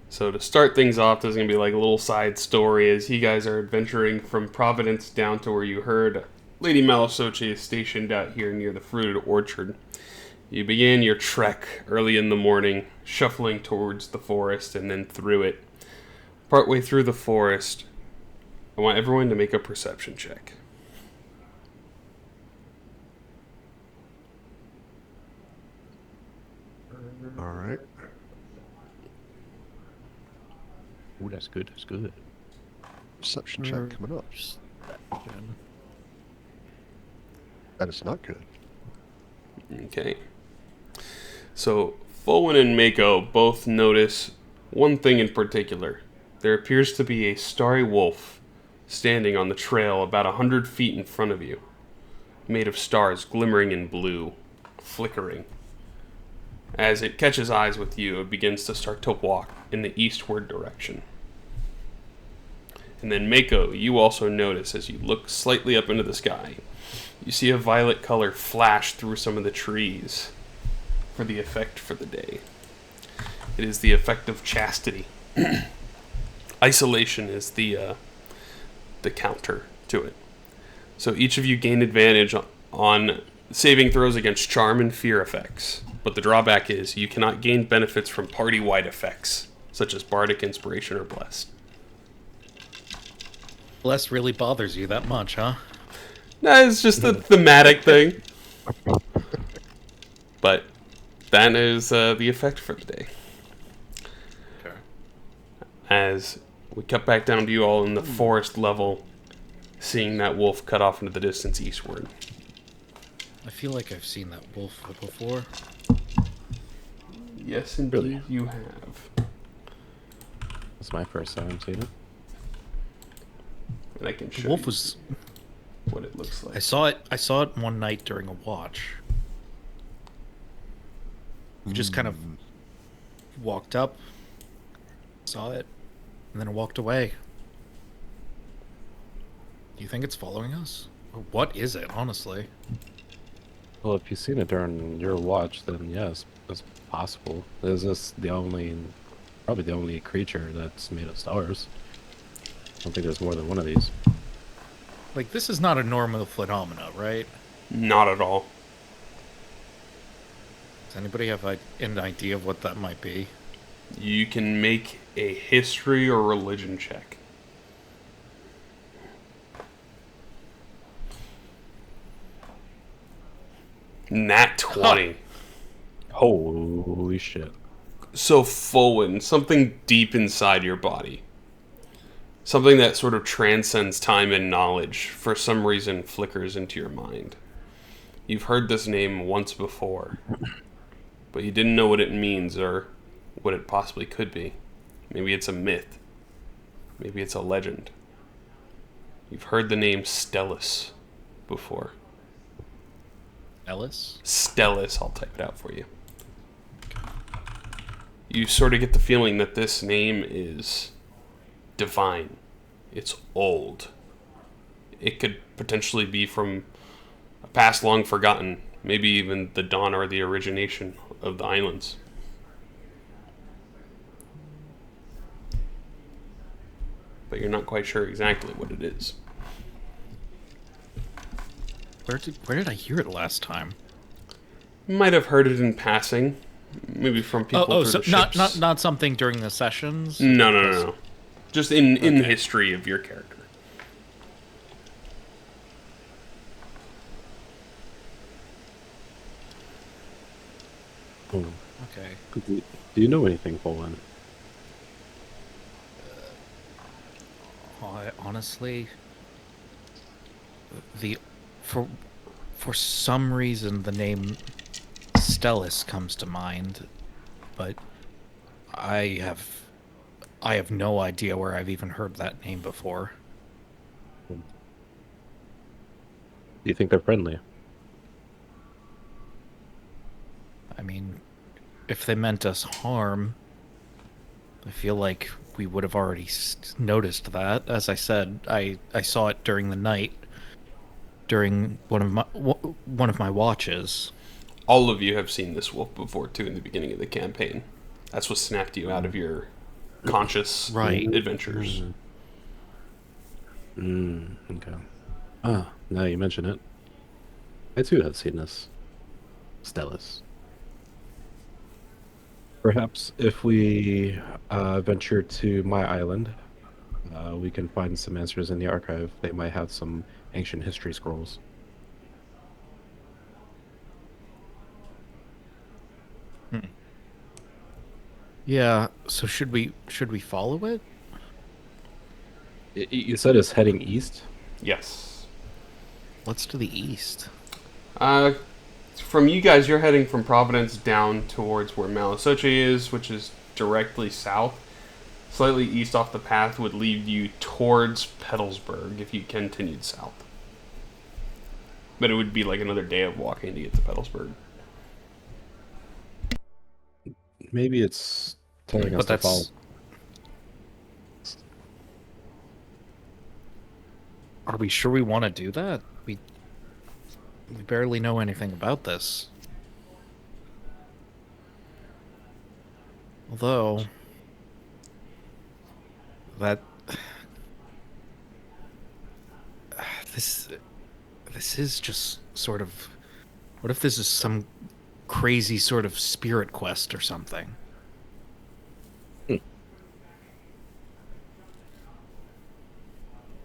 So to start things off, there's going to be like a little side story as you guys are adventuring from Providence down to where you heard Lady Malisoche is stationed out here near the fruited orchard. You begin your trek early in the morning, shuffling towards the forest and then through it. Partway through the forest, I want everyone to make a perception check. All right. Ooh, that's good. That's good. Perception check coming up. That is not good. Okay. So, Fulwin and Mako both notice one thing in particular. There appears to be a starry wolf standing on the trail about 100 feet in front of you, made of stars glimmering in blue, flickering. As it catches eyes with you, it begins to start to walk in the eastward direction. And then Mako, you also notice as you look slightly up into the sky, you see a violet color flash through some of the trees for the effect for the day. It is the effect of chastity. Isolation is the counter to it. So each of you gain advantage on saving throws against charm and fear effects. But the drawback is you cannot gain benefits from party-wide effects, such as bardic inspiration or blessed. Bless really bothers you that much, huh? No, it's just a thematic thing. But that is the effect for the day. Okay. As we cut back down to you all in the forest level, seeing that wolf cut off into the distance eastward. I feel like I've seen that wolf before. Yes, indeed, you have. That's my first time seeing it. And I can show The wolf you was. what it looks like. I saw it. I saw it one night during a watch. We just kind of walked up, saw it, and then it walked away. Do you think it's following us? Or what is it, honestly? Well, if you've seen it during your watch, then yes, it's possible. Is this probably the only creature that's made of stars? I don't think there's more than one of these. Like, this is not a normal phenomena, right? Not at all. Does anybody have an idea of what that might be? You can make a history or religion check. Nat 20. Holy shit. So Fulwin, something deep inside your body. Something that sort of transcends time and knowledge, for some reason flickers into your mind. You've heard this name once before, but you didn't know what it means or what it possibly could be. Maybe it's a myth. Maybe it's a legend. You've heard the name Stellus before. Ellis? Stellus, I'll type it out for you. You sort of get the feeling that this name is divine. It's old. It could potentially be from a past long forgotten, maybe even the dawn or the origination of the islands. But you're not quite sure exactly what it is. Where did I hear it last time? You might have heard it in passing, maybe from people through So the ships. not something during the sessions? No. Just in the Okay. history of your character. Oh. Okay. Do you know anything, Poland? Honestly, for some reason the name Stellus comes to mind, but I have no idea where I've even heard that name before. Do you think they're friendly? I mean, if they meant us harm, I feel like we would have already noticed that. As I said, I saw it during the night, during one of my watches. All of you have seen this wolf before, too, in the beginning of the campaign. That's what snapped you out of your conscious Right. adventures. Okay. Ah, now you mention it. I too have seen this. Stellus. Perhaps if we venture to my island, we can find some answers in the archive. They might have some ancient history scrolls. Yeah. So should we follow it? You said it's heading east? Yes. Let's to the east. From you guys, you're heading from Providence down towards where Malasoche is, which is directly south. Slightly east off the path would lead you towards Petalsburg if you continued south. But it would be like another day of walking to get to Petalsburg. Maybe it's telling us But to follow. Are we sure we want to do that? We barely know anything about this. Although that this is just sort of, what if this is some crazy sort of spirit quest or something? You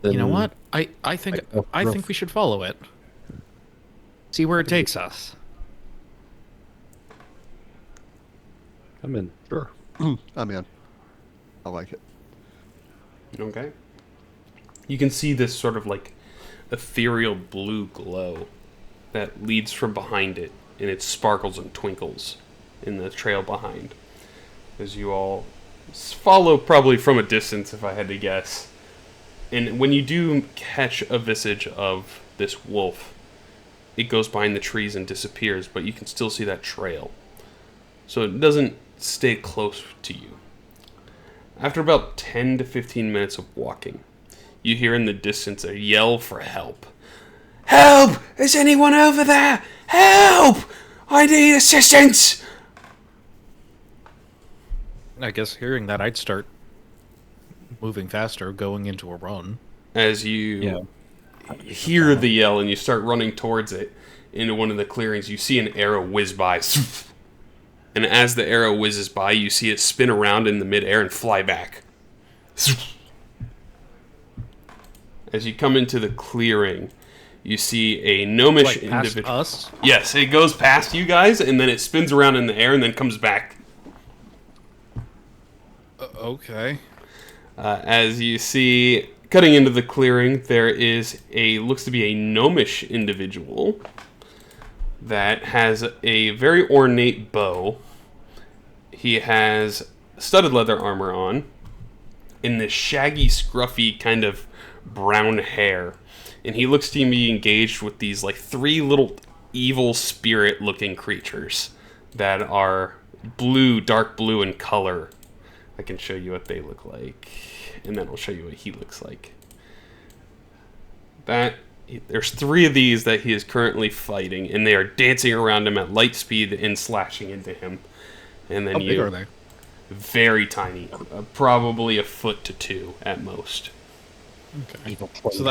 know what? I think we should follow it. See where it takes us. I'm in. Sure. I'm in. I like it. Okay. You can see this sort of like ethereal blue glow that leads from behind it, and it sparkles and twinkles in the trail behind. As you all follow probably from a distance, if I had to guess. And when you do catch a visage of this wolf, it goes behind the trees and disappears, but you can still see that trail. So it doesn't stay close to you. After about 10 to 15 minutes of walking, you hear in the distance a yell for help. Help! Is anyone over there? Help! I need assistance! I guess hearing that, I'd start moving faster, going into a run. As you hear the yell and you start running towards it into one of the clearings, you see an arrow whiz by. And as the arrow whizzes by, you see it spin around in the midair and fly back. As you come into the clearing, you see a gnomish Like past individual. us? Yes, it goes past you guys, and then it spins around in the air and then comes back. Okay. As you see, cutting into the clearing, there is looks to be a gnomish individual that has a very ornate bow. He has studded leather armor on, in this shaggy, scruffy kind of brown hair. And he looks to be engaged with these like 3 little evil spirit-looking creatures that are blue, dark blue in color. I can show you what they look like, and then I'll show you what he looks like. There's 3 of these that he is currently fighting, and they are dancing around him at light speed and slashing into him. And then How big are they? Very tiny, probably a foot to 2 at most. Okay. So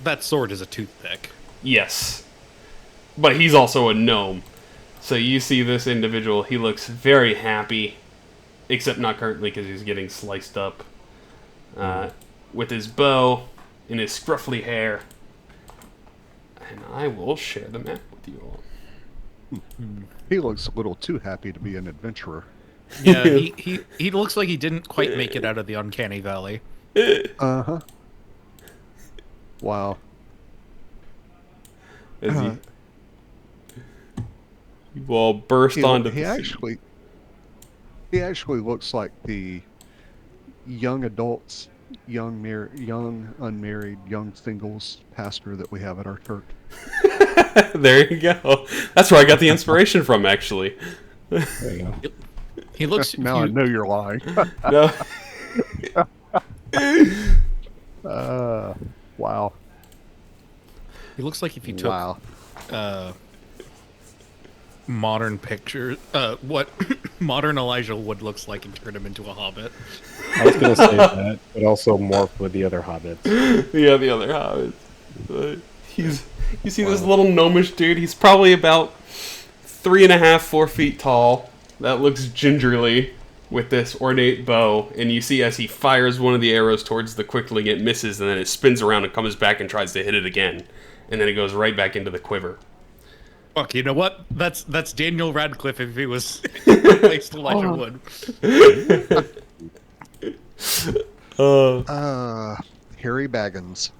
that sword is a toothpick. Yes, but he's also a gnome. So you see this individual, he looks very happy, except not currently because he's getting sliced up, with his bow and his scruffy hair. And I will share the map with you all. He looks a little too happy to be an adventurer. Yeah, he looks like he didn't quite make it out of the uncanny valley. Uh-huh. Wow. As you all burst onto he the actually looks like the young adults, young unmarried, young singles pastor that we have at our church. There you go. That's where I got the inspiration from, actually. There you go. He looks Now I know you're lying. No. Wow. He looks like if you took Wow. modern picture, what modern Elijah Wood looks like and turn him into a hobbit. I was gonna say that, but also morph with the other hobbits. Yeah, the other hobbit. You see this little gnomish dude. He's probably about 3.5, 4 feet tall. That looks gingerly with this ornate bow, and you see as he fires one of the arrows towards the Quickling, it misses, and then it spins around and comes back and tries to hit it again, and then it goes right back into the quiver. Fuck, you know what? That's Daniel Radcliffe if he was replaced Elijah Wood. Harry Baggins.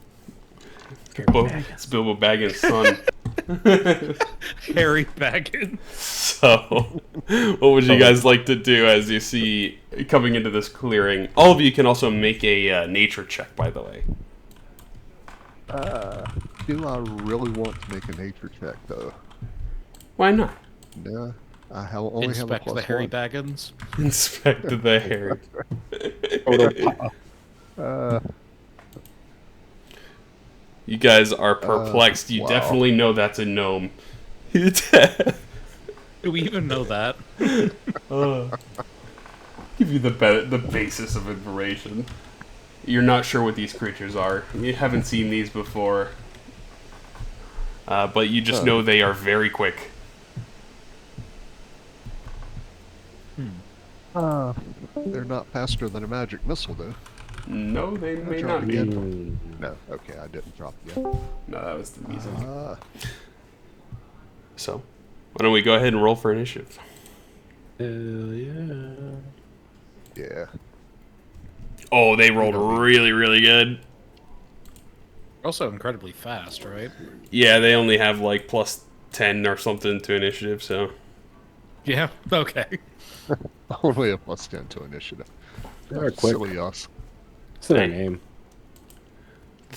It's Bilbo Baggins' son. Harry Baggins. So, what would you guys like to do as you see coming into this clearing? All of you can also make a nature check, by the way. Do I really want to make a nature check, though? Why not? No, only have a Inspect plus the Harry one. Inspect Baggins. the hair. You guys are perplexed. You wow. definitely know that's a gnome. Do we even know that? Give you the basis of information. You're not sure what these creatures are. You haven't seen these before. But you just know they are very quick. They're not faster than a magic missile, though. No, they may try not be. again. No, okay, I didn't drop yet. No, that was the reason. So, why don't we go ahead and roll for initiative? Yeah. Yeah. Oh, they rolled really, really good. Also incredibly fast, right? Yeah, they only have like plus 10 or something to initiative, so. Yeah, okay. Only a plus 10 to initiative. They're quick. Silly us. It's in their name.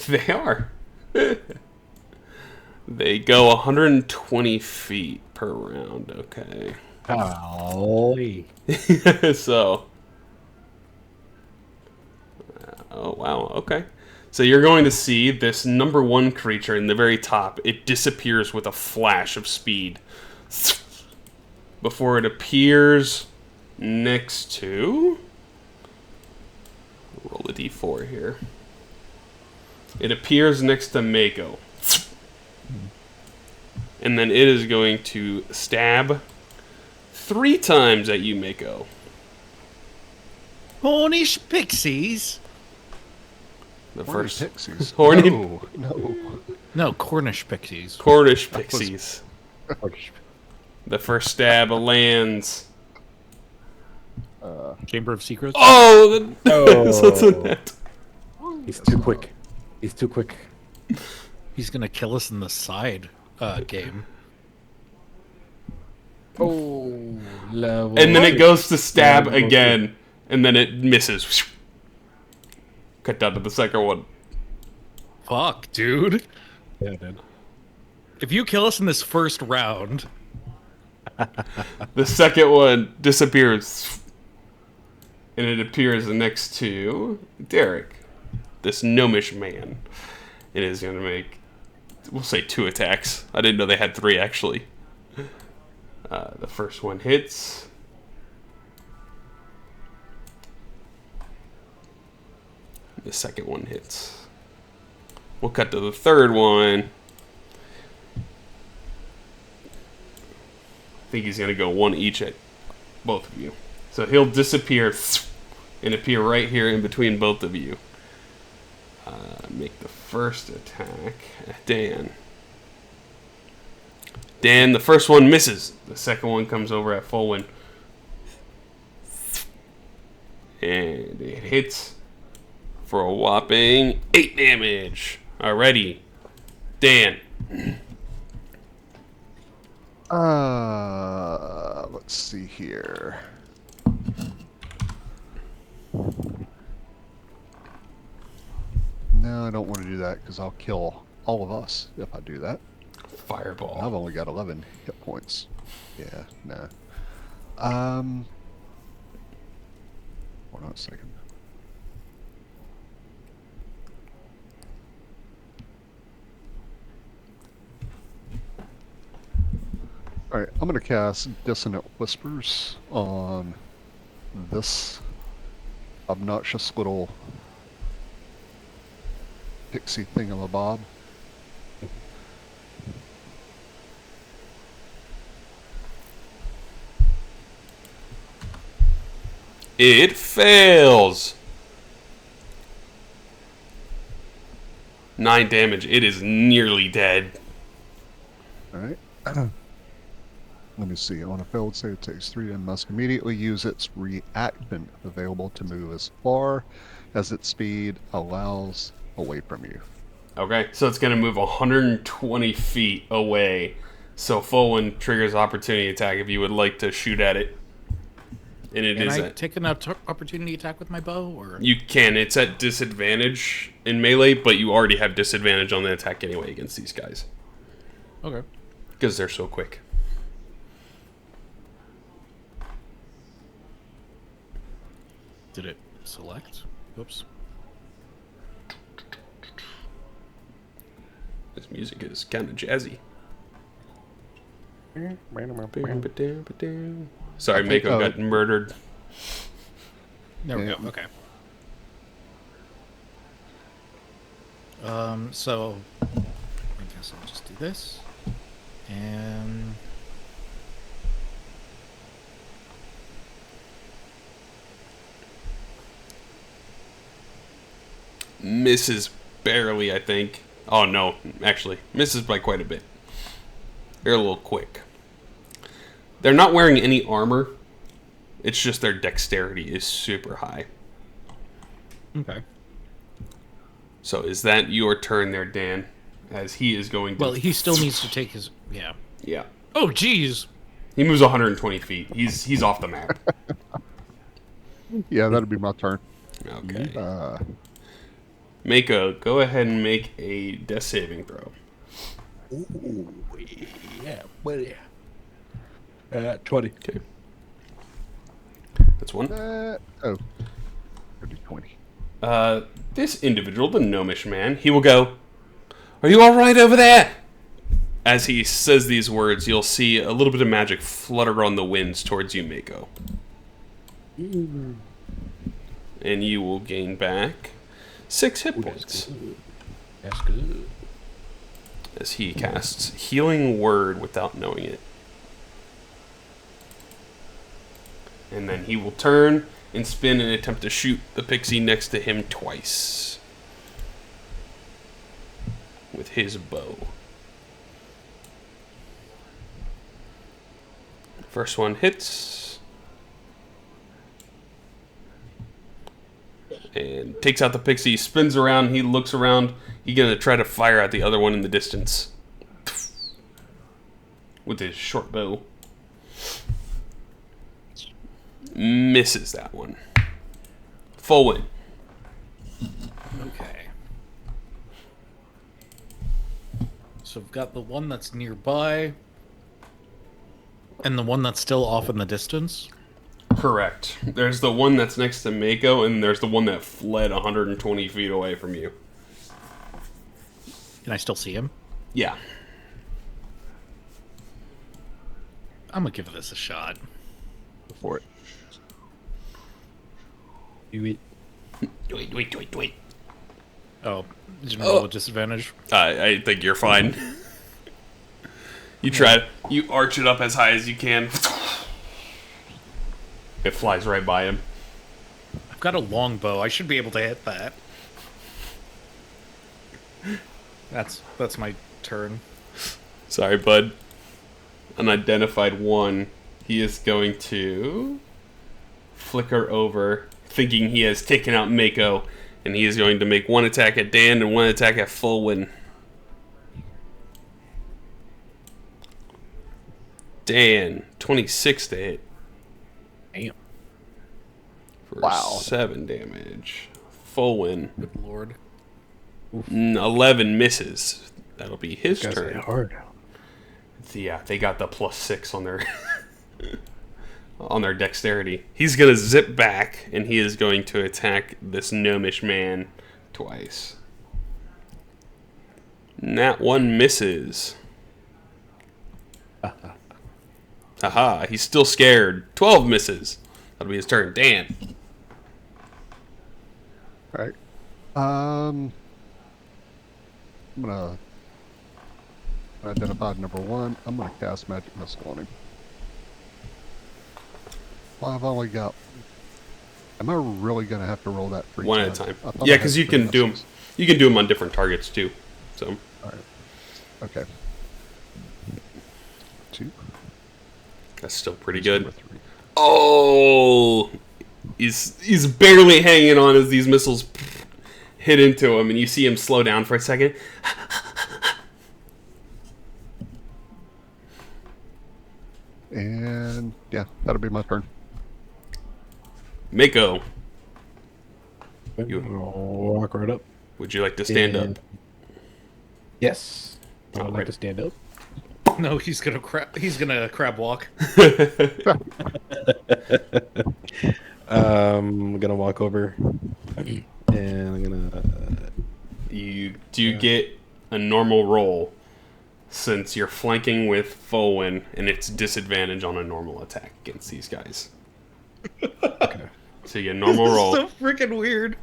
They are. They go 120 feet per round, okay. Golly. So. Oh, wow, okay. So you're going to see this number 1 creature in the very top. It disappears with a flash of speed. Before it appears next to... Roll a d4 here. It appears next to Mako. And then it is going to stab 3 times at you, Mako. Cornish pixies? The Horny first pixies. horny No. No, Cornish pixies. Cornish pixies. The first stab lands. Chamber of Secrets? Oh, that's a net. He's too quick. He's too quick. He's gonna kill us in the side game. Oh, level. And then it goes to stab Level again, and then it misses. Cut down to the second one. Fuck, dude. Yeah, dude. If you kill us in this first round, The second one disappears. And it appears next to Derek, this gnomish man. It is going to make, we'll say 2 attacks. I didn't know they had 3, actually. The first one hits. The second one hits. We'll cut to the third one. I think he's going to go 1 each at both of you. So he'll disappear and appear right here in between both of you. Make the first attack at Dan. Dan, the first one misses. The second one comes over at full wind. And it hits for a whopping 8 damage. Alrighty. Dan. Let's see here. No, I don't want to do that because I'll kill all of us if I do that. Fireball. I've only got 11 hit points. Yeah, no. Hold on a second. Alright, I'm going to cast Dissonant Whispers on this obnoxious little pixie thingamabob. It fails. 9 damage. It is nearly dead. Alright. Let me see. On a failed save, it takes 3 and must immediately use its reactant available to move as far as its speed allows away from you. Okay, so it's going to move 120 feet away. So full one triggers opportunity attack if you would like to shoot at it. And it Can is I at... take an opportunity attack with my bow? Or You can. It's at disadvantage in melee, but you already have disadvantage on the attack anyway against these guys. Okay. Because they're so quick. Did it select? Oops. This music is kind of jazzy. Sorry, Mako got murdered. There we go. Okay. So I guess I'll just do this. And Misses barely, I think. Oh, no. Actually, misses by quite a bit. They're a little quick. They're not wearing any armor. It's just their dexterity is super high. okay. So is that your turn there, Dan? As he is going to... Well, he still needs to take his Yeah. Oh, jeez. He moves 120 feet. He's off the map. Yeah, that'll be my turn. Okay. Mako, go ahead and make a death saving throw. Ooh, yeah, buddy. 20. Okay. That's one. Oh. 20. This individual, the gnomish man, he will go, "Are you alright over there?" As he says these words, you'll see a little bit of magic flutter on the winds towards you, Mako. And you will gain back 6 hit points. That's good. As he casts Healing Word without knowing it. And then he will turn and spin and attempt to shoot the pixie next to him twice. With his bow. First one hits. And takes out the pixie, spins around, he looks around. He's going to try to fire at the other one in the distance. With his short bow. Misses that one. Full win. Okay. So I've got the one that's nearby, and the one that's still off in the distance. Correct. There's the one that's next to Mako, and there's the one that fled 120 feet away from you. Can I still see him? Yeah. I'm gonna give this a shot. Go for it. You Wait. Oh, did you roll with disadvantage? I think you're fine. You try. You arch it up as high as you can. It flies right by him. I've got a longbow. I should be able to hit that. That's my turn. Sorry, bud. Unidentified one. He is going to flicker over, thinking he has taken out Mako, and he is going to make one attack at Dan and one attack at Fullwin. Dan, 26 to hit. Damn. For 7 damage. Fullwin, Good lord. 11 misses. That'll be his Guys turn. hit hard. Yeah, they got the +6 on their on their dexterity. He's gonna zip back, and he is going to attack this gnomish man twice. And that one misses. Haha, he's still scared. 12 misses. That'll be his turn. Dan. All right. I'm gonna identify number 1. I'm gonna cast magic missile on him. Well, I've only got. Am I really gonna have to roll that 3 One times? at a time. I thought I Yeah, had because you 3 can do them. missiles. You can do them on different targets too. So All right. Okay. 2. that's still pretty Number good. 3. Oh, he's barely hanging on as these missiles hit into him, and you see him slow down for a second. And yeah, that'll be my turn. Mako, Okay, I'll walk right up. would you like to stand And- Yes. I would Alright. like to stand up. No, he's gonna crab walk. I'm gonna walk over, and I'm gonna. You do get a normal roll since you're flanking with Fowen, and it's disadvantage on a normal attack against these guys. Okay. So you get a normal roll. So freaking weird.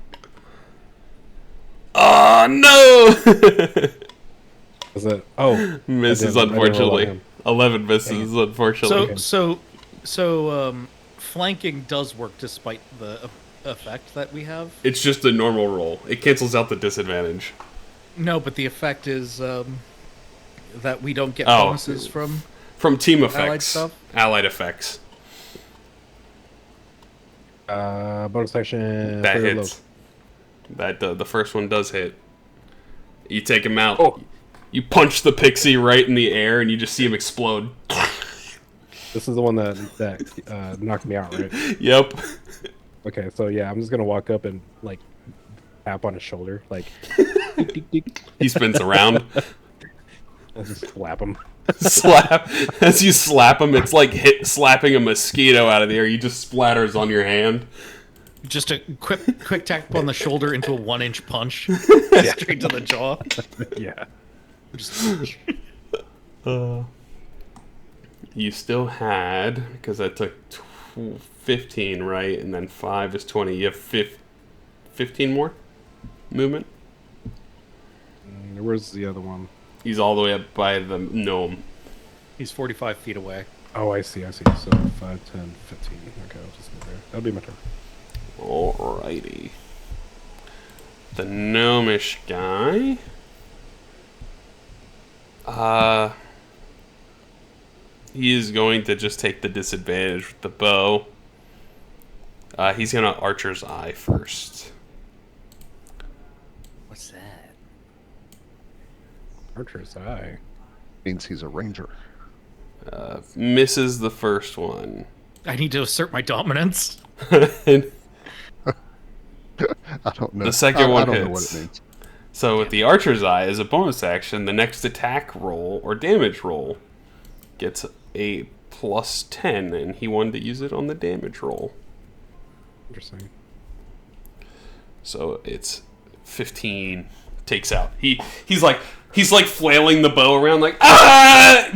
Oh no! Is that? Oh, Misses, I didn't roll on unfortunately. him. 11 misses, unfortunately. So flanking does work despite the effect that we have. It's just a normal roll. It cancels out the disadvantage. No, but the effect is that we don't get Oh. bonuses from. From team effects. Allied stuff? Allied effects. Bonus action. That for hits. That the first one does hit. You take him out. Oh. You punch the pixie right in the air, and you just see him explode. This is the one that knocked me out, right? Yep. Okay, so yeah, I'm just gonna walk up and like tap on his shoulder, like He spins around. and just slap him. Slap. As you slap him, it's like slapping a mosquito out of the air. He just splatters on your hand. Just a quick tap on the shoulder into a 1-inch punch straight to the jaw. Yeah. Just, You still had, because that took 15, right? And then 5 is 20. You have 15 more movement? Where's the other one? He's all the way up by the gnome. he's 45 feet away. Oh, I see. So 5, 10, 15. Okay, I'll just move there. That'll be my turn. Alrighty. The gnomish guy. He is going to just take the disadvantage with the bow. He's gonna Archer's Eye first. What's that? Archer's Eye. Means he's a ranger. Misses the first one. I need to assert my dominance. And I don't know. The second one I don't know what hits. it means. so with the Archer's Eye as a bonus action, the next attack roll or damage roll gets a plus 10, and he wanted to use it on the damage roll. Interesting. So it's 15. Takes out. He's like flailing the bow around like ah,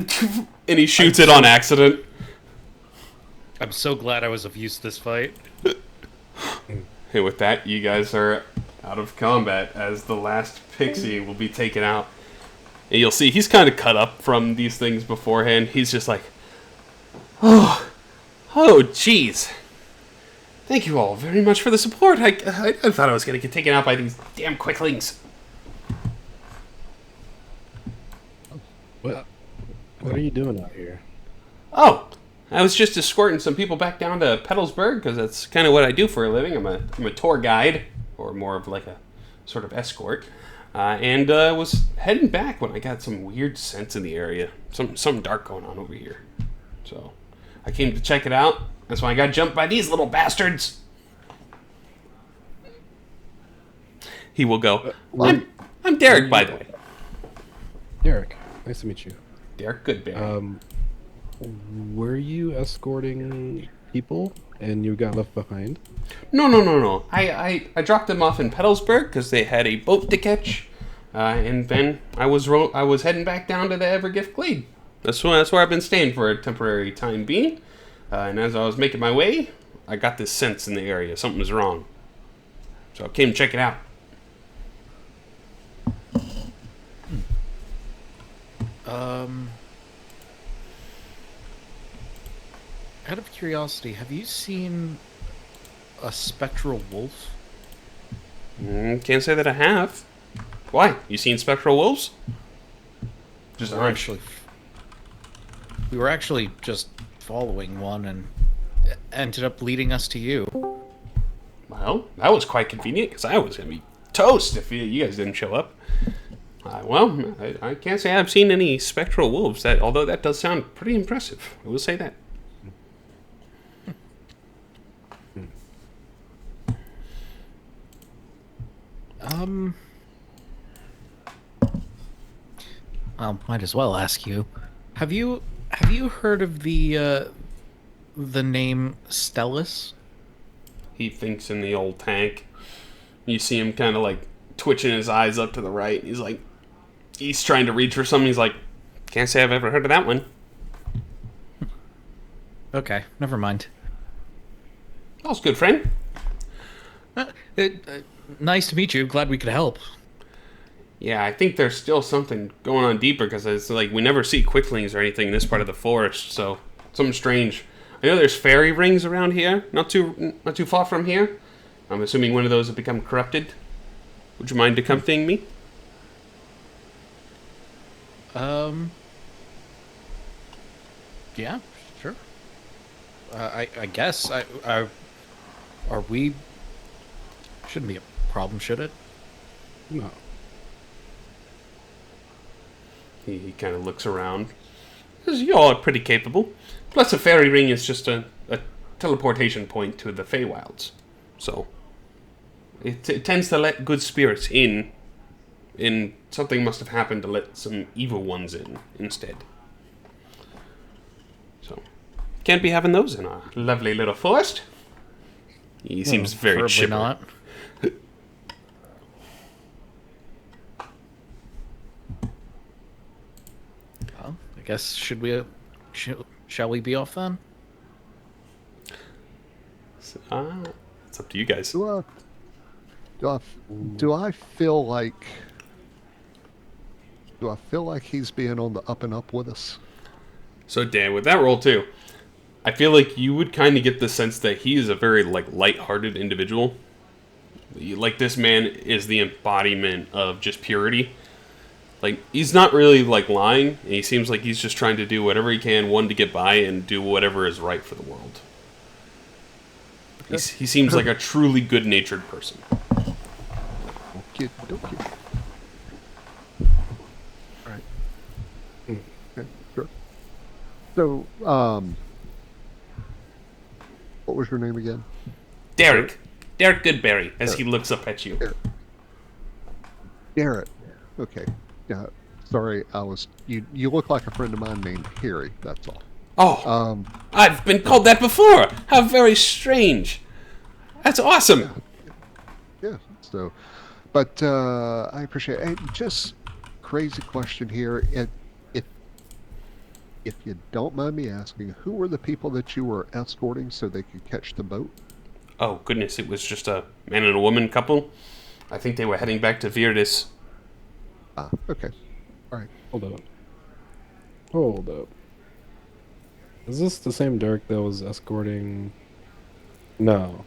and he shoots it on accident. I'm so glad I was of use this fight. And with that, you guys are out of combat as the last pixie will be taken out. And you'll see he's kind of cut up from these things beforehand. He's just like, oh, jeez. Thank you all very much for the support. I thought I was going to get taken out by these damn quicklings. What are you doing out here? Oh, I was just escorting some people back down to Petalsburg because that's kind of what I do for a living. I'm a tour guide, or more of like a sort of escort. And was heading back when I got some weird scents in the area. Something dark going on over here. So I came to check it out. That's why I got jumped by these little bastards. He will go. I'm Derek, by the way. Derek, nice to meet you. Derek Goodberry. Were you escorting people and you got left behind? No. I dropped them off in Petalsburg because they had a boat to catch, and then I was heading back down to the Evergift Glade. That's where I've been staying for a temporary time being. And as I was making my way, I got this sense in the area. Something was wrong. So I came to check it out. Out of curiosity, have you seen a spectral wolf? Can't say that I have. Why? You seen spectral wolves? Just aren't. We were actually just following one and ended up leading us to you. Well, that was quite convenient because I was going to be toast if you guys didn't show up. I can't say I've seen any spectral wolves. Although that does sound pretty impressive. I will say that. Well, might as well ask you. Have you heard of the name Stellus? He thinks in the old tank. You see him kind of like twitching his eyes up to the right. He's trying to reach for something. He's like, can't say I've ever heard of that one. Okay, never mind. That was good, friend. Nice to meet you. Glad we could help. Yeah, I think there's still something going on deeper because it's like we never see quicklings or anything in this part of the forest. So something strange. I know there's fairy rings around here, not too far from here. I'm assuming one of those have become corrupted. Would you mind accompanying me? Yeah, sure. I guess. Are we? Shouldn't be a problem, should it? No. He kind of looks around. Because you all are pretty capable. Plus, a fairy ring is just a teleportation point to the Feywilds. So, it tends to let good spirits in. Something must have happened to let some evil ones in instead. So, can't be having those in our lovely little forest. He seems very chipper. Not. Well, I guess shall we be off then? It's up to you guys. Do I feel like he's being on the up and up with us? So Dan, with that roll too, I feel like you would kind of get the sense that he is a very light-hearted individual. Like this man is the embodiment of just purity. Like he's not really lying. And he seems like he's just trying to do whatever he can, one, to get by, and do whatever is right for the world. He seems like a truly good-natured person. Okie dokie. Alright. Okay, sure. So, what was your name again? Derek Goodberry, as he looks up at you. Garrett. Okay. Yeah. Sorry, you look like a friend of mine named Harry, that's all. Oh, I've been called that before. How very strange. That's awesome. Yeah. So, but I appreciate it. Just crazy question here. If you don't mind me asking, who were the people that you were escorting so they could catch the boat? Oh, goodness, it was just a man and a woman couple. I think they were heading back to Virdis. Ah, okay. All right. Hold up. Is this the same Dirk that was escorting? No.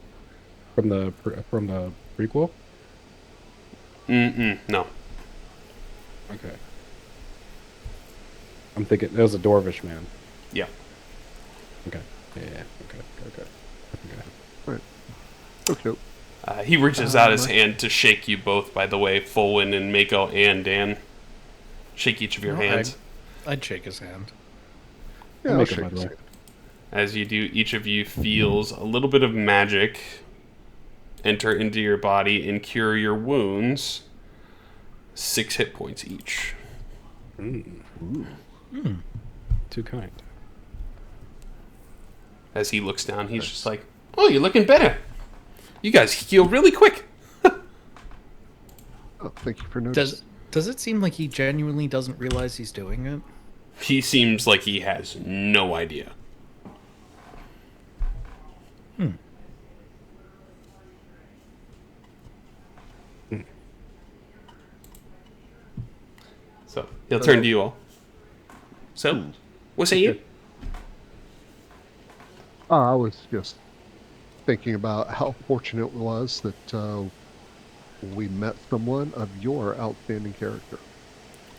From the prequel? No. Okay. I'm thinking it was a Dwarvish man. Yeah. Okay. Yeah. Okay. All right. Okay. He reaches out his hand to shake you both, by the way, Folwyn and Mako and Dan. Shake each of your hands. I'd shake his hand. Yeah, I'll shake his hand. As you do, each of you feels a little bit of magic enter into your body and cure your wounds. 6 hit points each. Too kind. As he looks down, he's just like, "Oh, you're looking better. You guys heal really quick." Oh, thank you for noticing. Does it seem like he genuinely doesn't realize he's doing it? He seems like he has no idea. So he'll turn to you all. So, what say you? I was just thinking about how fortunate it was that we met someone of your outstanding character.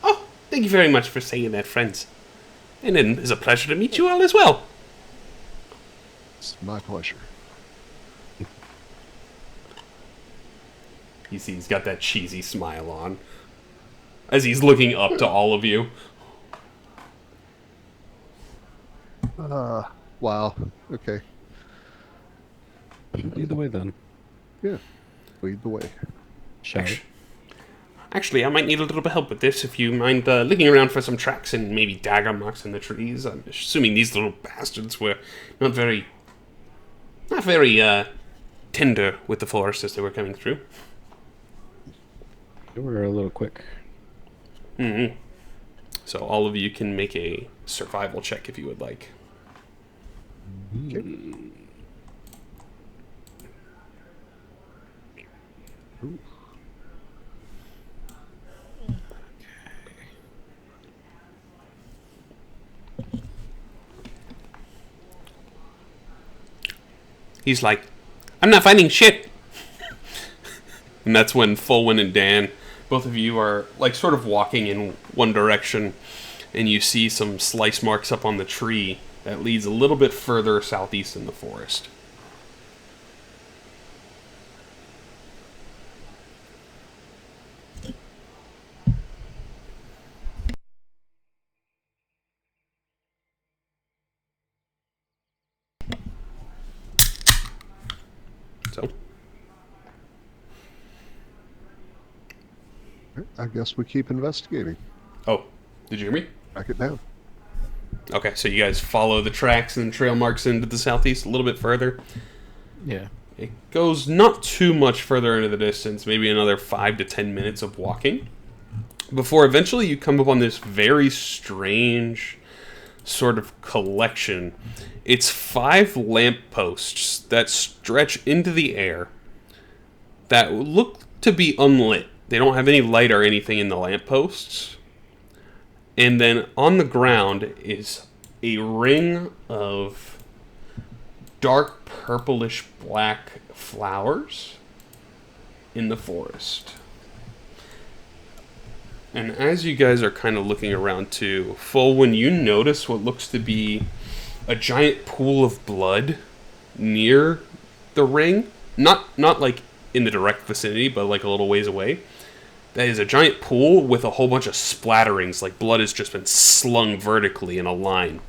Oh, thank you very much for saying that, friends. And it is a pleasure to meet you all as well. It's my pleasure. You see, he's got that cheesy smile on as he's looking up to all of you. Wow. Okay. Lead the way then. Yeah. Lead the way. Shall we? Actually, I might need a little bit of help with this. If you mind looking around for some tracks and maybe dagger marks in the trees. I'm assuming these little bastards were not very tender with the forest as they were coming through. You were a little quick. Mm-hmm. So all of you can make a survival check if you would like. Okay. Ooh. He's like, I'm not finding shit. And that's when Fulwin and Dan, both of you are like sort of walking in one direction, and you see some slice marks up on the tree that leads a little bit further southeast in the forest. So, I guess we keep investigating. oh, did you hear me? Back it down. Okay, so you guys follow the tracks and trail marks into the southeast a little bit further. Yeah. It goes not too much further into the distance, maybe another 5 to 10 minutes of walking, before eventually you come upon this very strange sort of collection. It's 5 lampposts that stretch into the air that look to be unlit. They don't have any light or anything in the lampposts. And then on the ground is a ring of dark purplish black flowers in the forest. And as you guys are kind of looking around too, when you notice what looks to be a giant pool of blood near the ring, not like in the direct vicinity, but like a little ways away. That is a giant pool with a whole bunch of splatterings, like blood has just been slung vertically in a line.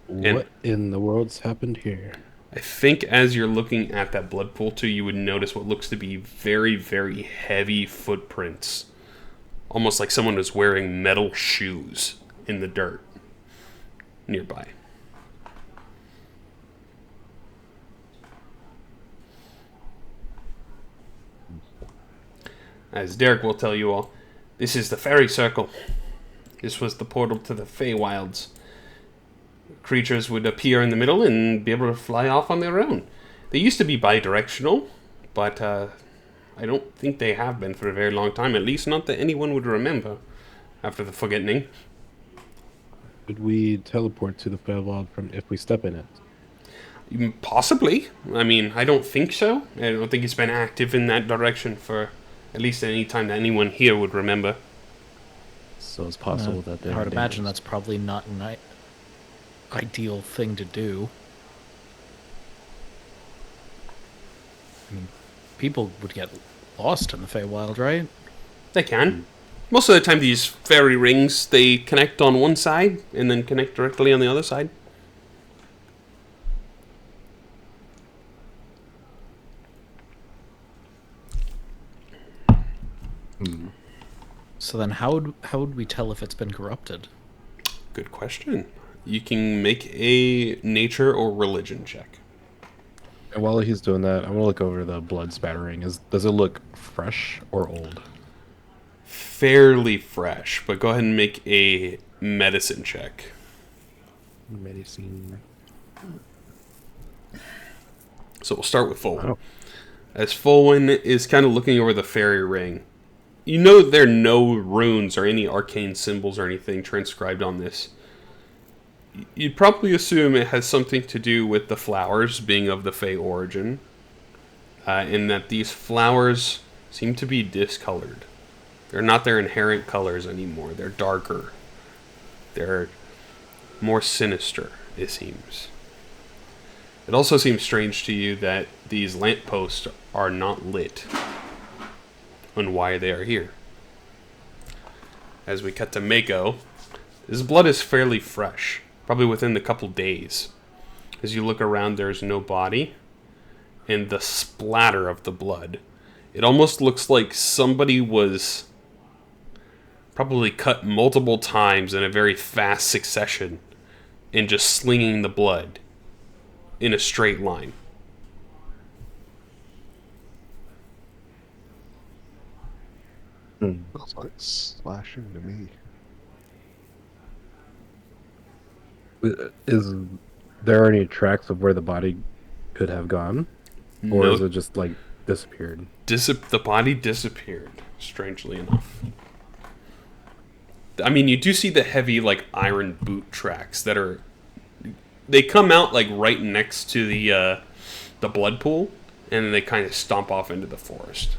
What in the world's happened here? I think as you're looking at that blood pool too, you would notice what looks to be very, very heavy footprints. Almost like someone was wearing metal shoes in the dirt nearby. As Derek will tell you all, this is the fairy circle. This was the portal to the Feywilds. Creatures would appear in the middle and be able to fly off on their own. They used to be bi-directional, but I don't think they have been for a very long time, at least not that anyone would remember after the Forgetting. Could we teleport to the Feywild from if we step in it? Possibly. I mean, I don't think so. I don't think it's been active in that direction for at least any time that anyone here would remember. So it's possible that they're I would imagine dangerous. that's probably not an ideal thing to do. I mean, people would get lost in the Feywild, right? They can. Most of the time, these fairy rings, they connect on one side and then connect directly on the other side. So then how would we tell if it's been corrupted? Good question. You can make a nature or religion check. And while he's doing that, I want to look over the blood spattering. Does it look fresh or old? fairly fresh, but go ahead and make a medicine check. Medicine. So we'll start with Fulwin. Oh. As Fulwin is kind of looking over the fairy ring, you know there are no runes or any arcane symbols or anything transcribed on this. You'd probably assume it has something to do with the flowers being of the Fey origin, in that these flowers seem to be discolored. They're not their inherent colors anymore. They're darker. They're more sinister, it seems. It also seems strange to you that these lampposts are not lit, and why they are here. As we cut to Mako, his blood is fairly fresh, probably within a couple days. As you look around, there's no body, and the splatter of the blood. It almost looks like somebody was probably cut multiple times in a very fast succession and just slinging the blood in a straight line. Feels like slashing to me. Is there any tracks of where the body could have gone? Or No, is it just like disappeared? the body disappeared, strangely enough. I mean, you do see the heavy, like, iron boot tracks that are... They come out, like, right next to the blood pool, and then they kind of stomp off into the forest.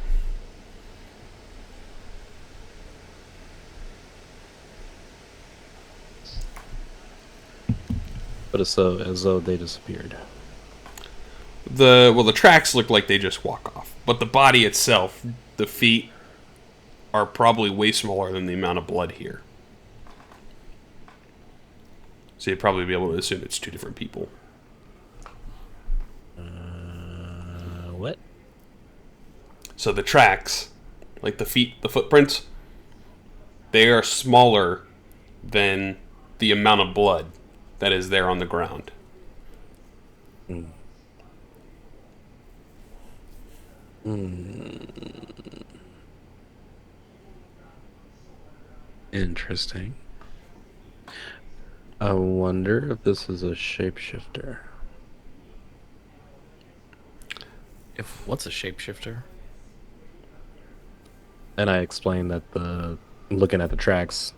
But it's so as though they disappeared. The tracks look like they just walk off, but the body itself, the feet, are probably way smaller than the amount of blood here. So you'd probably be able to assume it's two different people. What? So the tracks, like the feet, the footprints, they are smaller than the amount of blood that is there on the ground. Interesting. I wonder if this is a shapeshifter. What's a shapeshifter? And I explained that looking at the tracks,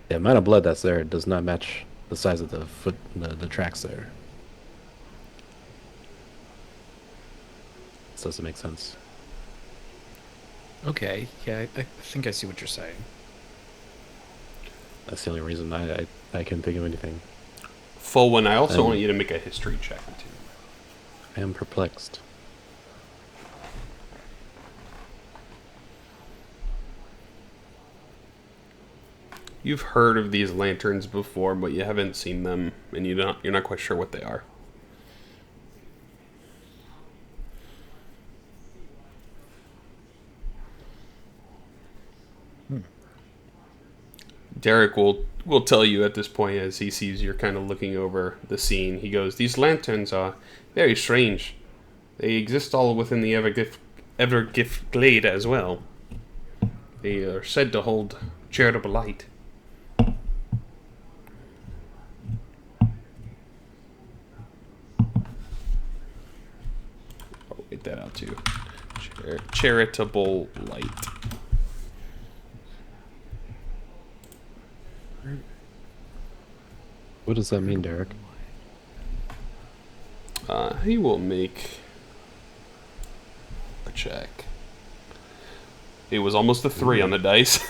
the amount of blood that's there does not match the size of the tracks there. This doesn't make sense. Okay, yeah, I think I see what you're saying. That's the only reason I can't think of anything. Full one, I also want you to make a history check, too. I am perplexed. You've heard of these lanterns before, but you haven't seen them, and you're not quite sure what they are. Derek will tell you at this point, as he sees you're kind of looking over the scene. He goes, "These lanterns are very strange. They exist all within the Evergift Glade as well. They are said to hold charitable light." I'll write that out too. Charitable light. What does that mean, Derek? He will make a check. It was almost a 3 on the dice.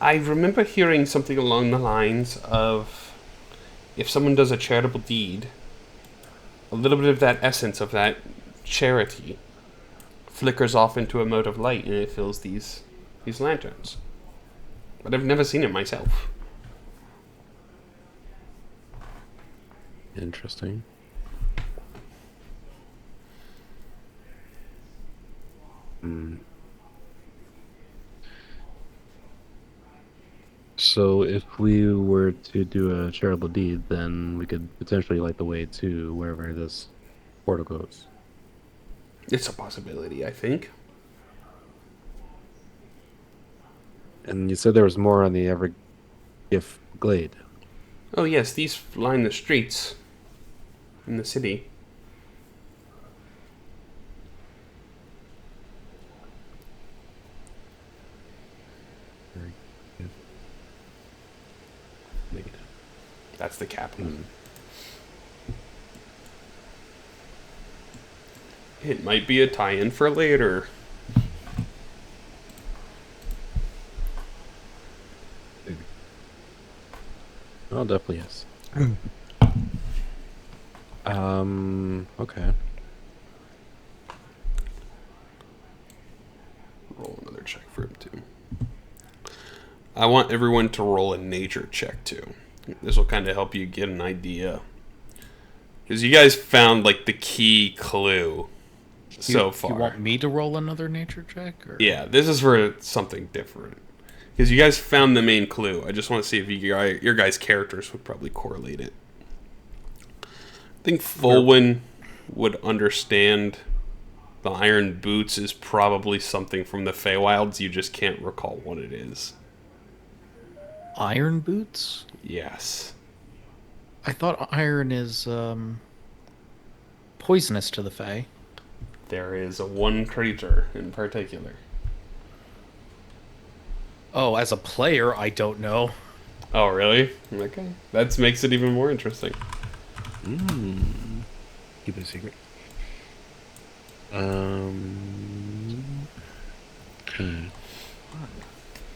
I remember hearing something along the lines of, if someone does a charitable deed, a little bit of that essence of that charity flickers off into a mode of light, and it fills these lanterns. But I've never seen it myself. Interesting. So if we were to do a charitable deed, then we could potentially light the way to wherever this portal goes. It's a possibility, I think. And you said there was more on the Evergift Glade. Oh yes, these line the streets in the city. Glade. That's the capital. It might be a tie-in for later. Oh, definitely yes. Okay. Roll another check for him too. I want everyone to roll a nature check too. This will kind of help you get an idea. Because you guys found like the key clue so far. You want me to roll another nature check? Or? Yeah, this is for something different. Because you guys found the main clue. I just want to see if your guys' characters would probably correlate it. I think Fulwin would understand the iron boots is probably something from the Feywilds. You just can't recall what it is. Iron boots? Yes. I thought iron is poisonous to the Fae. There is one creature in particular. Oh, as a player, I don't know. Oh, really? Okay. That makes it even more interesting. Keep it a secret.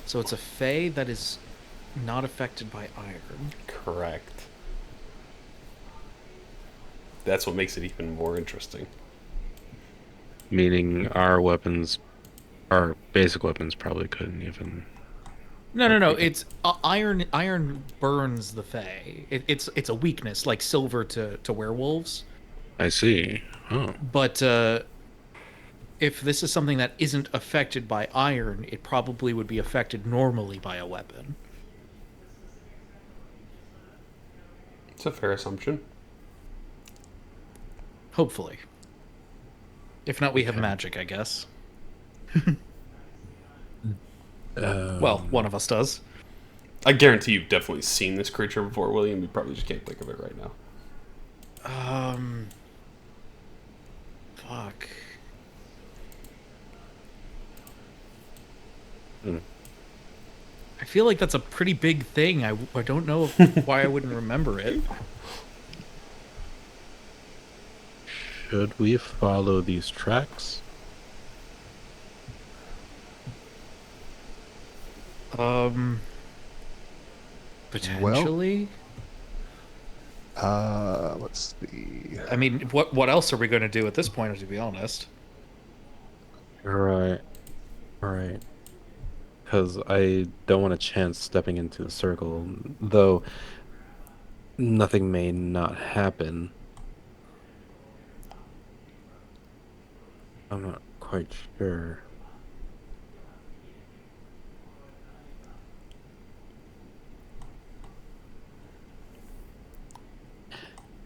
So it's a Fae that is not affected by iron. Correct. That's what makes it even more interesting. Meaning our basic weapons probably couldn't even. No. It's iron. Iron burns the Fae. It's a weakness, like silver to werewolves. I see. Oh. But if this is something that isn't affected by iron, it probably would be affected normally by a weapon. It's a fair assumption. Hopefully. If not, we have magic, I guess. Well, one of us does. I guarantee you've definitely seen this creature before, William. You probably just can't think of it right now. Fuck. I feel like that's a pretty big thing. I don't know why I wouldn't remember it. Should we follow these tracks? Potentially. Let's see. I mean, what else are we going to do at this point, to be honest? Right. Because I don't want a chance stepping into the circle, though nothing may not happen. I'm not quite sure.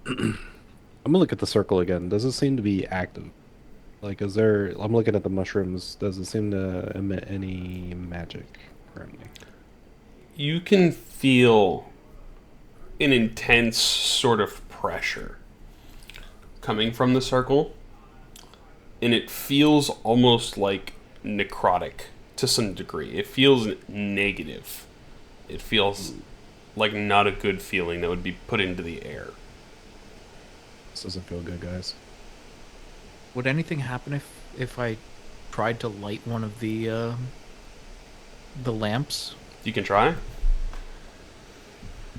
I'm gonna look at the circle again. Does it seem to be active? Like, I'm looking at the mushrooms. Does it seem to emit any magic currently? You can feel an intense sort of pressure coming from the circle, and it feels almost like necrotic to some degree. It feels negative. It feels like not a good feeling that would be put into the air. This doesn't feel good, guys. Would anything happen if I tried to light one of the lamps? You can try.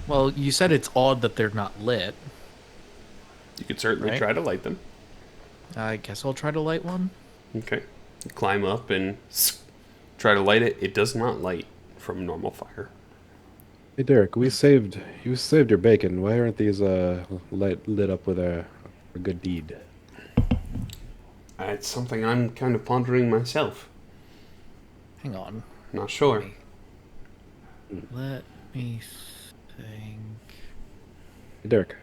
Well, you said it's odd that they're not lit. You could certainly Right. try to light them. I guess I'll try to light one. Okay. You climb up and try to light it. It does not light from normal fire. Hey, Derek, you saved your bacon. Why aren't these lit up with a good deed? It's something I'm kind of pondering myself. Hang on. Not sure. Let me think. Hey, Derek,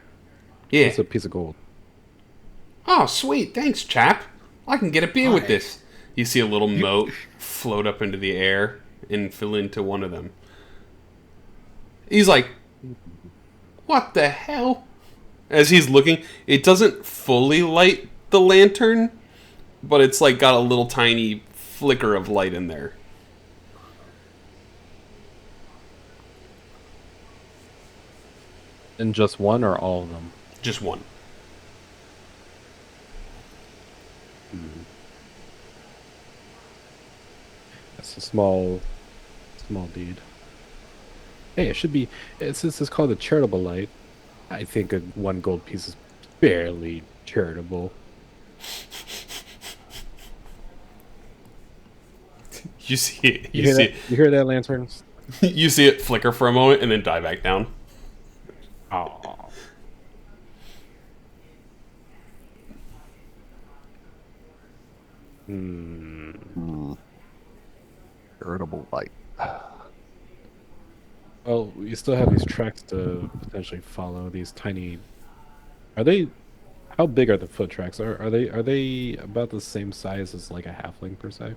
Yeah. it's a piece of gold. Oh, sweet. Thanks, chap. I can get a beer with Hi. this. You see a little mote float up into the air. and fill into one of them. He's like, what the hell? As he's looking, it doesn't fully light the lantern, but it's like got a little tiny flicker of light in there. And just one or all of them? Just one. That's a small deed. Hey, it should be. Since it's called a charitable light, I think one gold piece is barely charitable. You see it. You hear that, lanterns? You see it flicker for a moment and then die back down. Oh. Irritable light. Well, you still have these tracks to potentially follow. These tiny. Are they? How big are the foot tracks? Are they about the same size as like a halfling per se?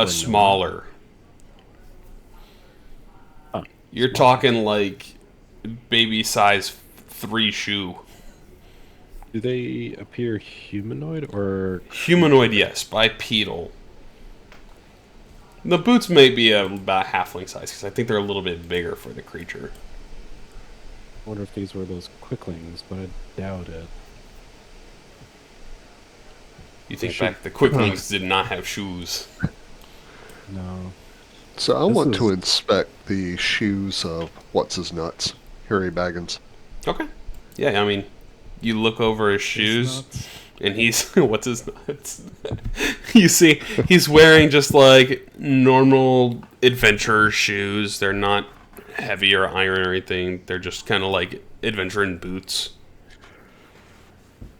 Smaller. Huh. You're talking like baby size 3 shoe. Do they appear humanoid or Humanoid, yes, bipedal. The boots may be about halfling size because I think they're a little bit bigger for the creature. I wonder if these were those quicklings, but I doubt it. You think back, the Quicklings did not have shoes. No. So I This want to is- inspect the shoes of what's-his-nuts, Harry Baggins. Okay. Yeah, I mean, you look over his shoes, and he's what's his nuts? You see, he's wearing just like normal adventurer shoes. They're not heavy or iron or anything. They're just kind of like adventuring boots.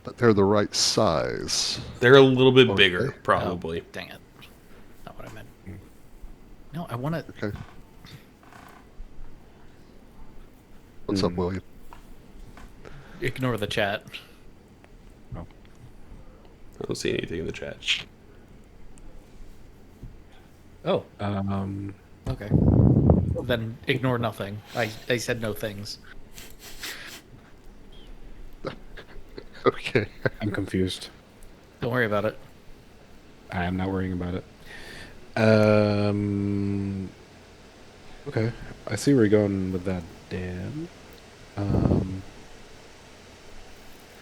But they're the right size. They're a little bit Okay. bigger, probably. Oh, dang it. Not what I meant. No, I want to. Okay. What's up, William? Ignore the chat. I don't see anything in the chat. Oh, Okay. okay. Then ignore nothing. I said no things. Okay. I'm confused. Don't worry about it. I am not worrying about it. Okay. I see where you're going with that, Dan.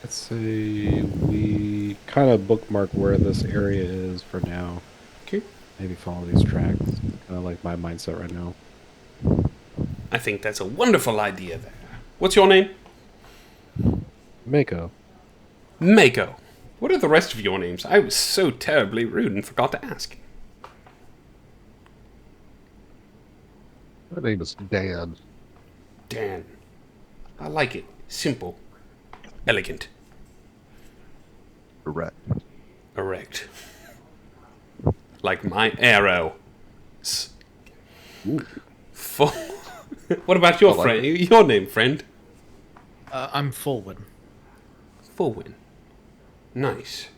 Let's say we kind of bookmark where this area is for now. Okay. Maybe follow these tracks. Kind of like my mindset right now. I think that's a wonderful idea there. What's your name? Mako. Mako. What are the rest of your names? I was so terribly rude and forgot to ask. My name is Dan. Dan. I like it. Simple. Elegant. Correct. Erect. Like my arrow. Full. What about your I like friend? Your name, friend? I'm Fulwin. Fullwin. Nice.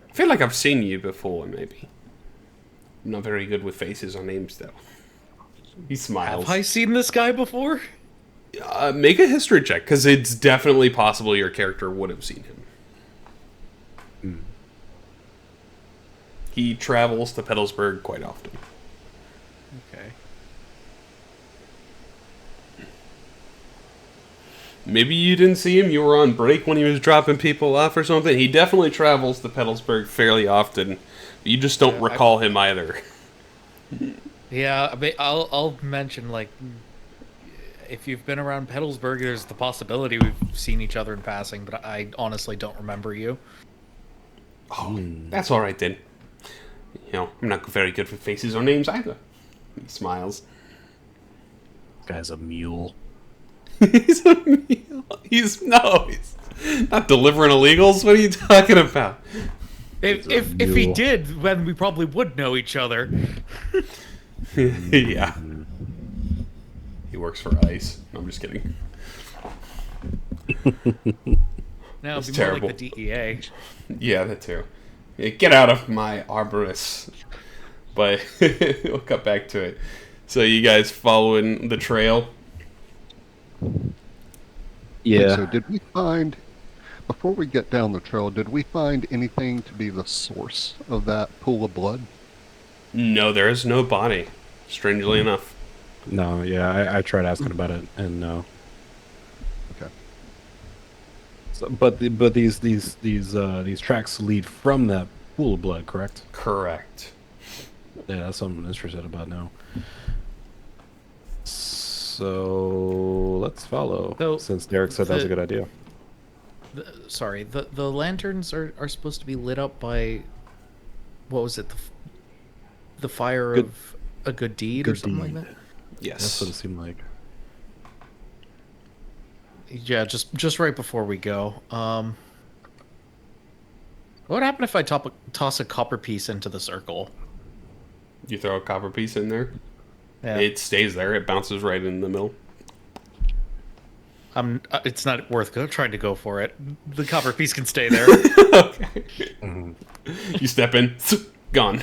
I feel like I've seen you before, maybe. I'm not very good with faces or names, though. He smiles. Have I seen this guy before? Make a history check, because it's definitely possible your character would have seen him. He travels to Petalsburg quite often. Okay. Maybe you didn't see him, you were on break when he was dropping people off or something. He definitely travels to Petalsburg fairly often. You just don't recall him either. Yeah, I mean, I'll mention, like, if you've been around Petalsburg, there's the possibility we've seen each other in passing, but I honestly don't remember you. Oh, that's alright then. You know, I'm not very good with faces or names either. He smiles. This guy's a mule. He's a meal. He's not delivering illegals. What are you talking about? If he did, then we probably would know each other. Yeah. He works for ICE. No, I'm just kidding. Now It's it'd be more terrible. like the DEA. Yeah, that too. Yeah, get out of my arborist. but we'll cut back to it. So you guys following the trail? Yeah. So did we find, before we get down the trail, did we find anything to be the source of that pool of blood? No, there is no body, strangely enough. No, yeah, I tried asking about it, and no. Okay. So, but these tracks lead from that pool of blood, correct? Correct. Yeah, that's something I'm interested about now. So let's follow. So, Since Derek said that was a good idea. The lanterns are supposed to be lit up by, what was it? The fire Good- of a good deed or good something deed. like that. Yes. That's what it seemed like. Yeah, just right before we go. What would happen if I toss a copper piece into the circle? You throw a copper piece in there. Yeah. It stays there. It bounces right in the middle. It's not worth trying to go for it. The copper piece can stay there. Okay. You step in, gone.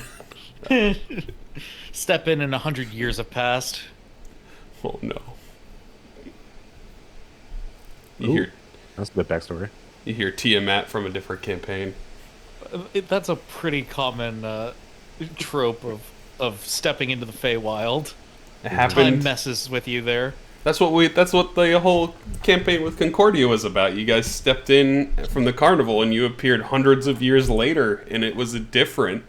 Step in and 100 years have passed. Oh no. Ooh, that's a good backstory. You hear Tiamat from a different campaign. That's a pretty common trope of stepping into the Feywild. It Time happened. messes with you there. That's what the whole campaign with Concordia was about. You guys stepped in from the carnival and you appeared hundreds of years later, and it was different.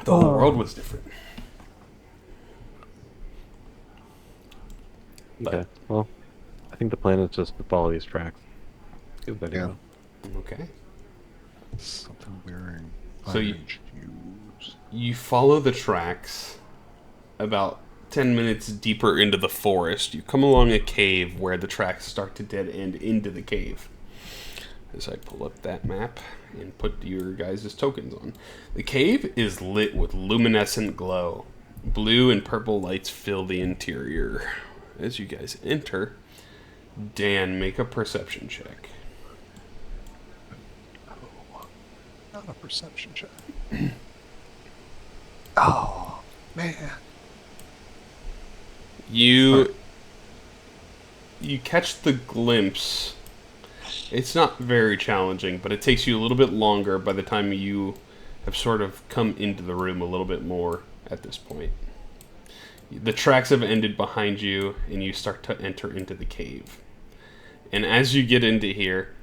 The whole world was different. Okay. Well, I think the plan is just to follow these tracks. Good idea. Okay. Something wearing So you- iron shoes. You follow the tracks about 10 minutes deeper into the forest. You come along a cave where the tracks start to dead end into the cave. As I pull up that map and put your guys' tokens on. The cave is lit with luminescent glow. Blue and purple lights fill the interior. As you guys enter, Dan, make a perception check. Not a perception check. Oh, man. You catch the glimpse. It's not very challenging, but it takes you a little bit longer by the time you have sort of come into the room a little bit more at this point. The tracks have ended behind you, and you start to enter into the cave. And as you get into here,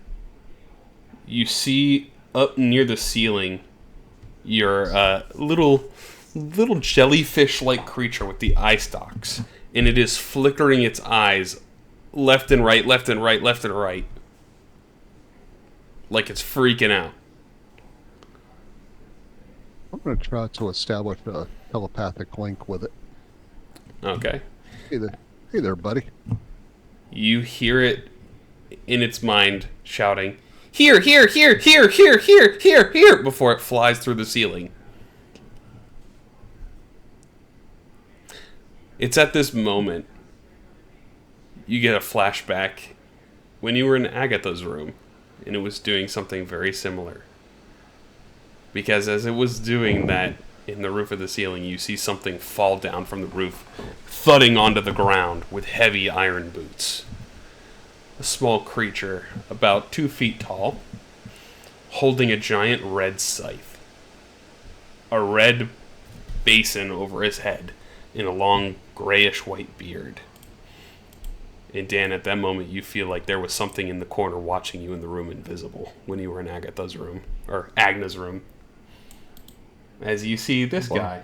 you see up near the ceiling your little jellyfish-like creature with the eye stalks, and it is flickering its eyes left and right, left and right, left and right, like it's freaking out. I'm going to try to establish a telepathic link with it. Okay. Hey there, buddy. You hear it in its mind shouting, "Here, here, here, here, here, here, here, here," before it flies through the ceiling. It's at this moment you get a flashback when you were in Agatha's room, and it was doing something very similar. Because as it was doing that in the roof of the ceiling, you see something fall down from the roof, thudding onto the ground with heavy iron boots. A small creature, about 2 feet tall, holding a giant red scythe. A red basin over his head, and a long grayish-white beard. And Dan, at that moment, you feel like there was something in the corner watching you in the room invisible when you were in Agatha's room, or Agna's room. As you see this guy.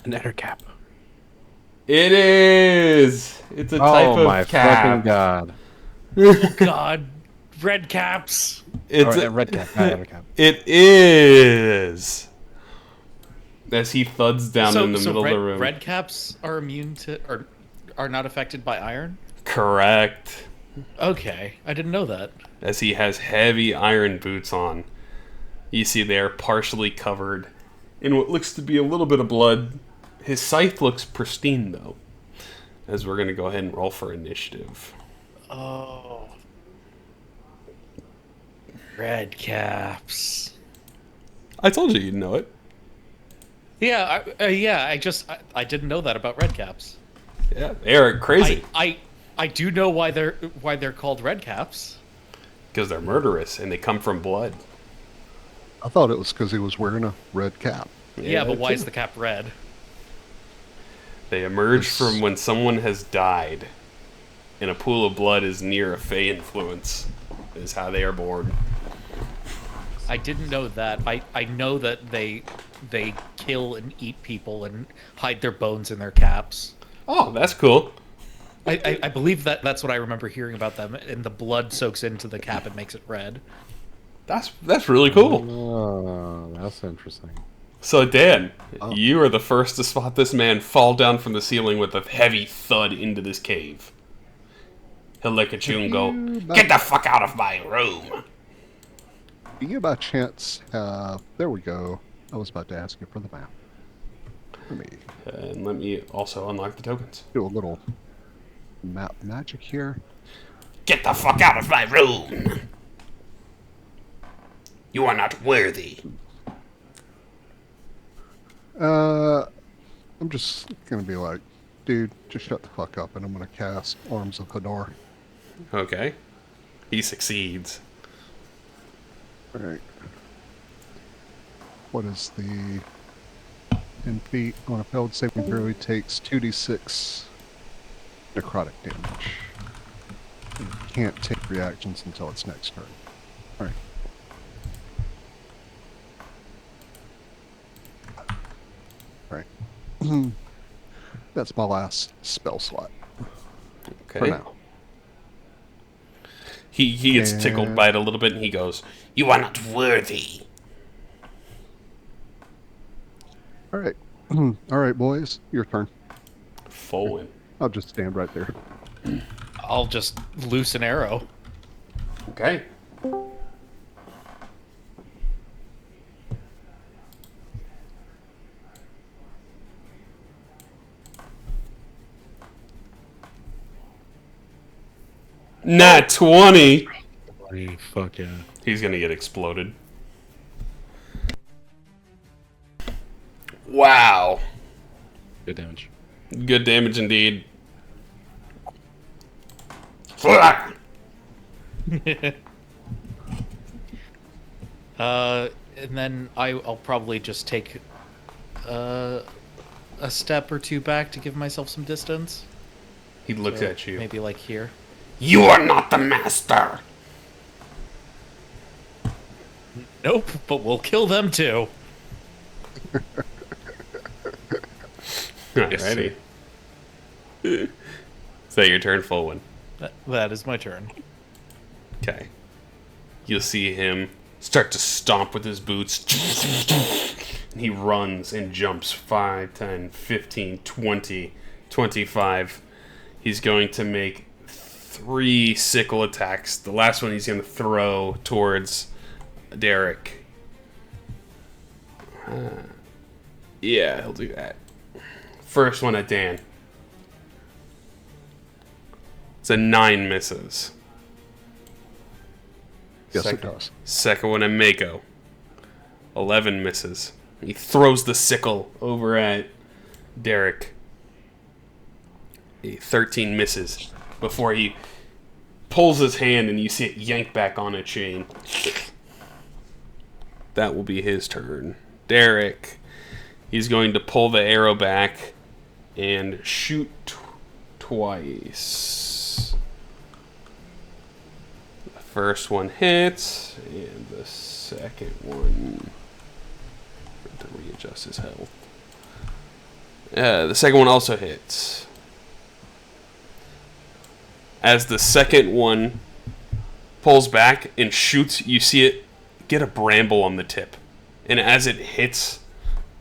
An ettercap. It is! It's a type Oh of my cap. fucking god! Oh God, red caps. It's a red cap. Ettercap. It is! As he thuds down in the middle of the room. Red caps are immune to, or are not affected by iron. Correct. Okay, I didn't know that. As he has heavy iron boots on. You see they're partially covered in what looks to be a little bit of blood. His scythe looks pristine, though. As we're going to go ahead and roll for initiative. Oh. Red caps. I told you you'd know it. Yeah, I didn't know that about red caps. Yeah, Eric, crazy. I do know why they're called red caps. Because they're murderous and they come from blood. I thought it was because he was wearing a red cap. Yeah, but why too. is the cap red? They emerge from when someone has died, and a pool of blood is near a fey influence. Is how they are born. I didn't know that. I know that they kill and eat people and hide their bones in their caps. Oh, that's cool. I believe that's what I remember hearing about them, and the blood soaks into the cap and makes it red. That's really cool. Oh, that's interesting. So Dan, Oh. you are the first to spot this man fall down from the ceiling with a heavy thud into this cave. He'll look at you and go, "Get the fuck out of my room!" Do you by chance have... There we go. I was about to ask you for the map. Let me And let me also unlock the tokens. do a little map magic here. Get the fuck out of my room! You are not worthy. I'm just gonna be like, dude, just shut the fuck up, and I'm gonna cast Arms of Hadar. Okay. He succeeds. Alright. What is the 10 feet on a failed saving throw? He takes 2d6 necrotic damage. And he can't take reactions until its next turn. Alright. Alright. That's my last spell slot for Okay. now. He gets tickled by it a little bit and he goes, "You are not worthy." Alright. Alright, boys. Your turn. Fowen. I'll just stand right there. I'll just loose an arrow. Okay. Nat 20. Fuck yeah. He's gonna get exploded. Wow. Good damage. Good damage indeed. And then I'll probably just take a step or two back to give myself some distance. He looks at you. Maybe like here. You are not the master. Nope, but we'll kill them too. Alrighty. Is that your turn, Fulwin? That is my turn. Okay. You'll see him start to stomp with his boots. And he runs and jumps 5, 10, 15, 20, 25. He's going to make 3 sickle attacks. The last one he's going to throw towards Derek. Yeah, he'll do that. First one at Dan. It's a 9 misses. Yes, it does. Second one at Mako. 11 misses. He throws the sickle over at Derek. 13 misses before he pulls his hand and you see it yank back on a chain. That will be his turn. Derek. He's going to pull the arrow back and shoot twice. The first one hits, and the second one... to readjust his health. The second one also hits. As the second one pulls back and shoots, you see it get a bramble on the tip. And as it hits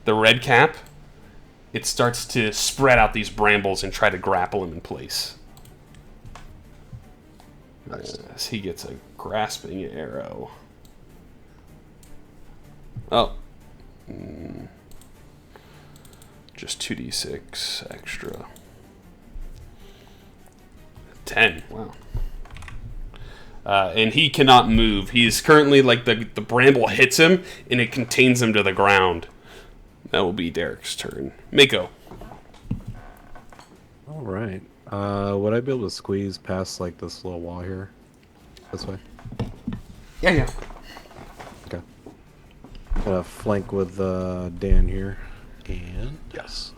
the red cap, it starts to spread out these brambles and try to grapple him in place. Nice. As he gets a grasping arrow. Oh. Just 2d6 extra. 10. Wow. And he cannot move. He is currently, like, the bramble hits him, and it contains him to the ground. That will be Derek's turn. Mako. All right. Would I be able to squeeze past like this little wall here? This way? Yeah. Okay. Gonna flank with Dan here. And Yes.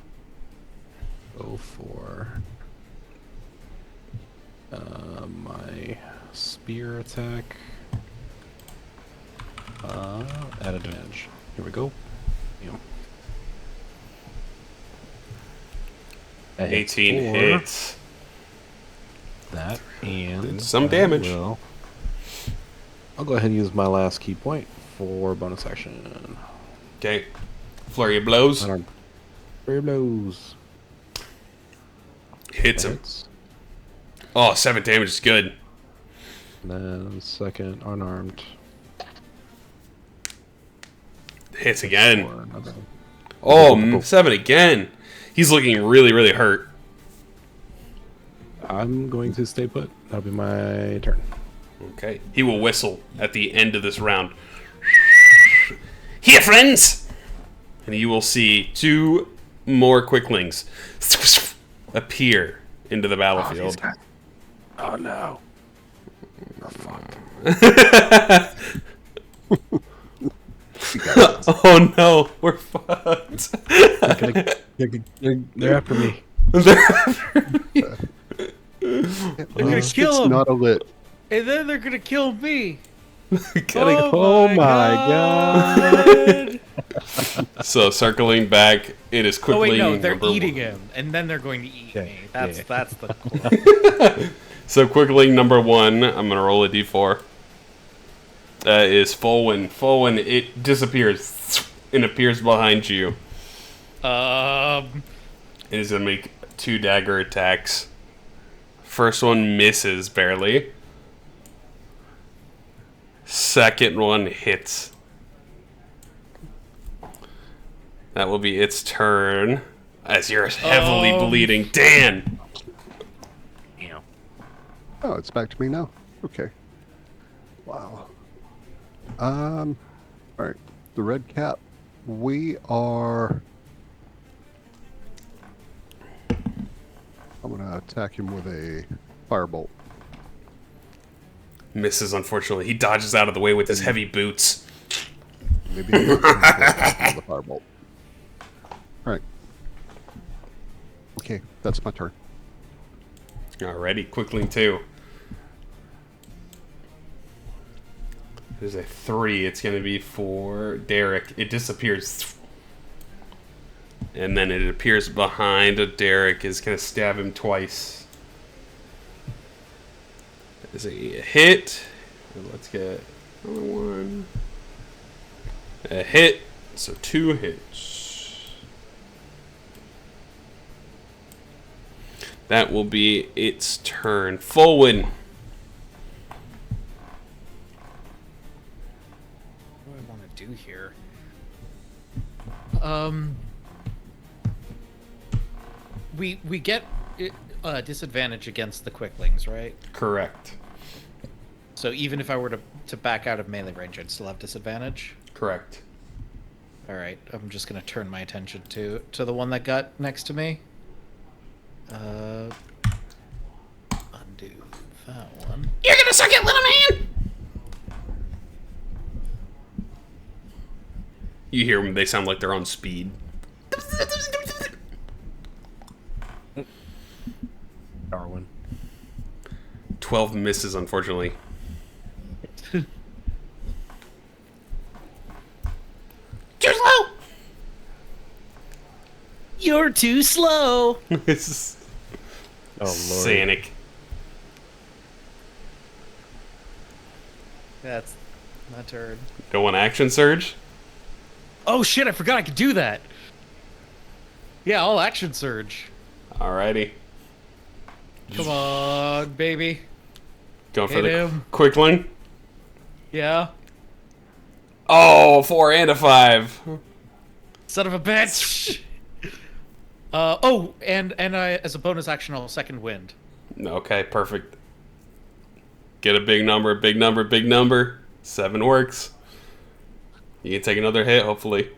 go for my spear attack. At advantage. Here we go. Yep. 18 hits. That and Some damage. I'll go ahead and use my last key point for bonus action. Okay. Flurry of blows. Unarmed. Flurry blows. Hits him. Hits. Oh, 7 damage is good. And then second unarmed. Hits again. For another. Oh, 7 again. He's looking really, really hurt. I'm going to stay put. That'll be my turn. Okay. He will whistle at the end of this round. Here, friends! And you will see 2 more quicklings appear into the battlefield. Oh no. Oh fuck. Oh no, we're fucked. They're after me. They're gonna kill It's him, not a lit. and then they're gonna kill me. Oh my god. So circling back, it is quickly. Oh wait, no, they're number eating 1. him, and then they're going to eat Yeah, me. That's yeah. that's the. So quickly number 1. I'm gonna roll a d4. Is Folwyn. Folwyn, it disappears and appears behind you. It is gonna make 2 dagger attacks. First one misses barely. Second one hits. That will be its turn. As you're heavily bleeding. Dan! Oh, it's back to me now. Okay. Wow. All right. The red cap. We are. I'm gonna attack him with a firebolt. Misses, unfortunately. He dodges out of the way with his heavy boots. Maybe with the firebolt. All right. Okay, that's my turn. Alrighty, Quickling 2. There's a 3. It's going to be for Derek. It disappears. And then it appears behind Derek. Is going to stab him twice. Is a hit. Let's get another one. A hit. So 2 hits. That will be its turn. Folwyn. What do I want to do here? We get disadvantage against the quicklings, right? Correct. So even if I were to back out of melee range, I'd still have disadvantage. Correct. All right, I'm just gonna turn my attention to the one that got next to me. Undo that one. You're gonna suck it, little man! You hear them, they sound like they're on speed. Darwin. 12 misses, unfortunately. Too slow! You're too slow. This is Oh lord. Sanic. That's my turn. Don't want action surge? Oh shit! I forgot I could do that. Yeah, I'll action surge. Alrighty. Come on, baby. Going for Hit the him. Quickling. Yeah. Oh, 4 and a 5. Son of a bitch. And I, as a bonus action, I'll second wind. Okay, perfect. Get a big number, big number, big number. 7 works. You can take another hit, hopefully.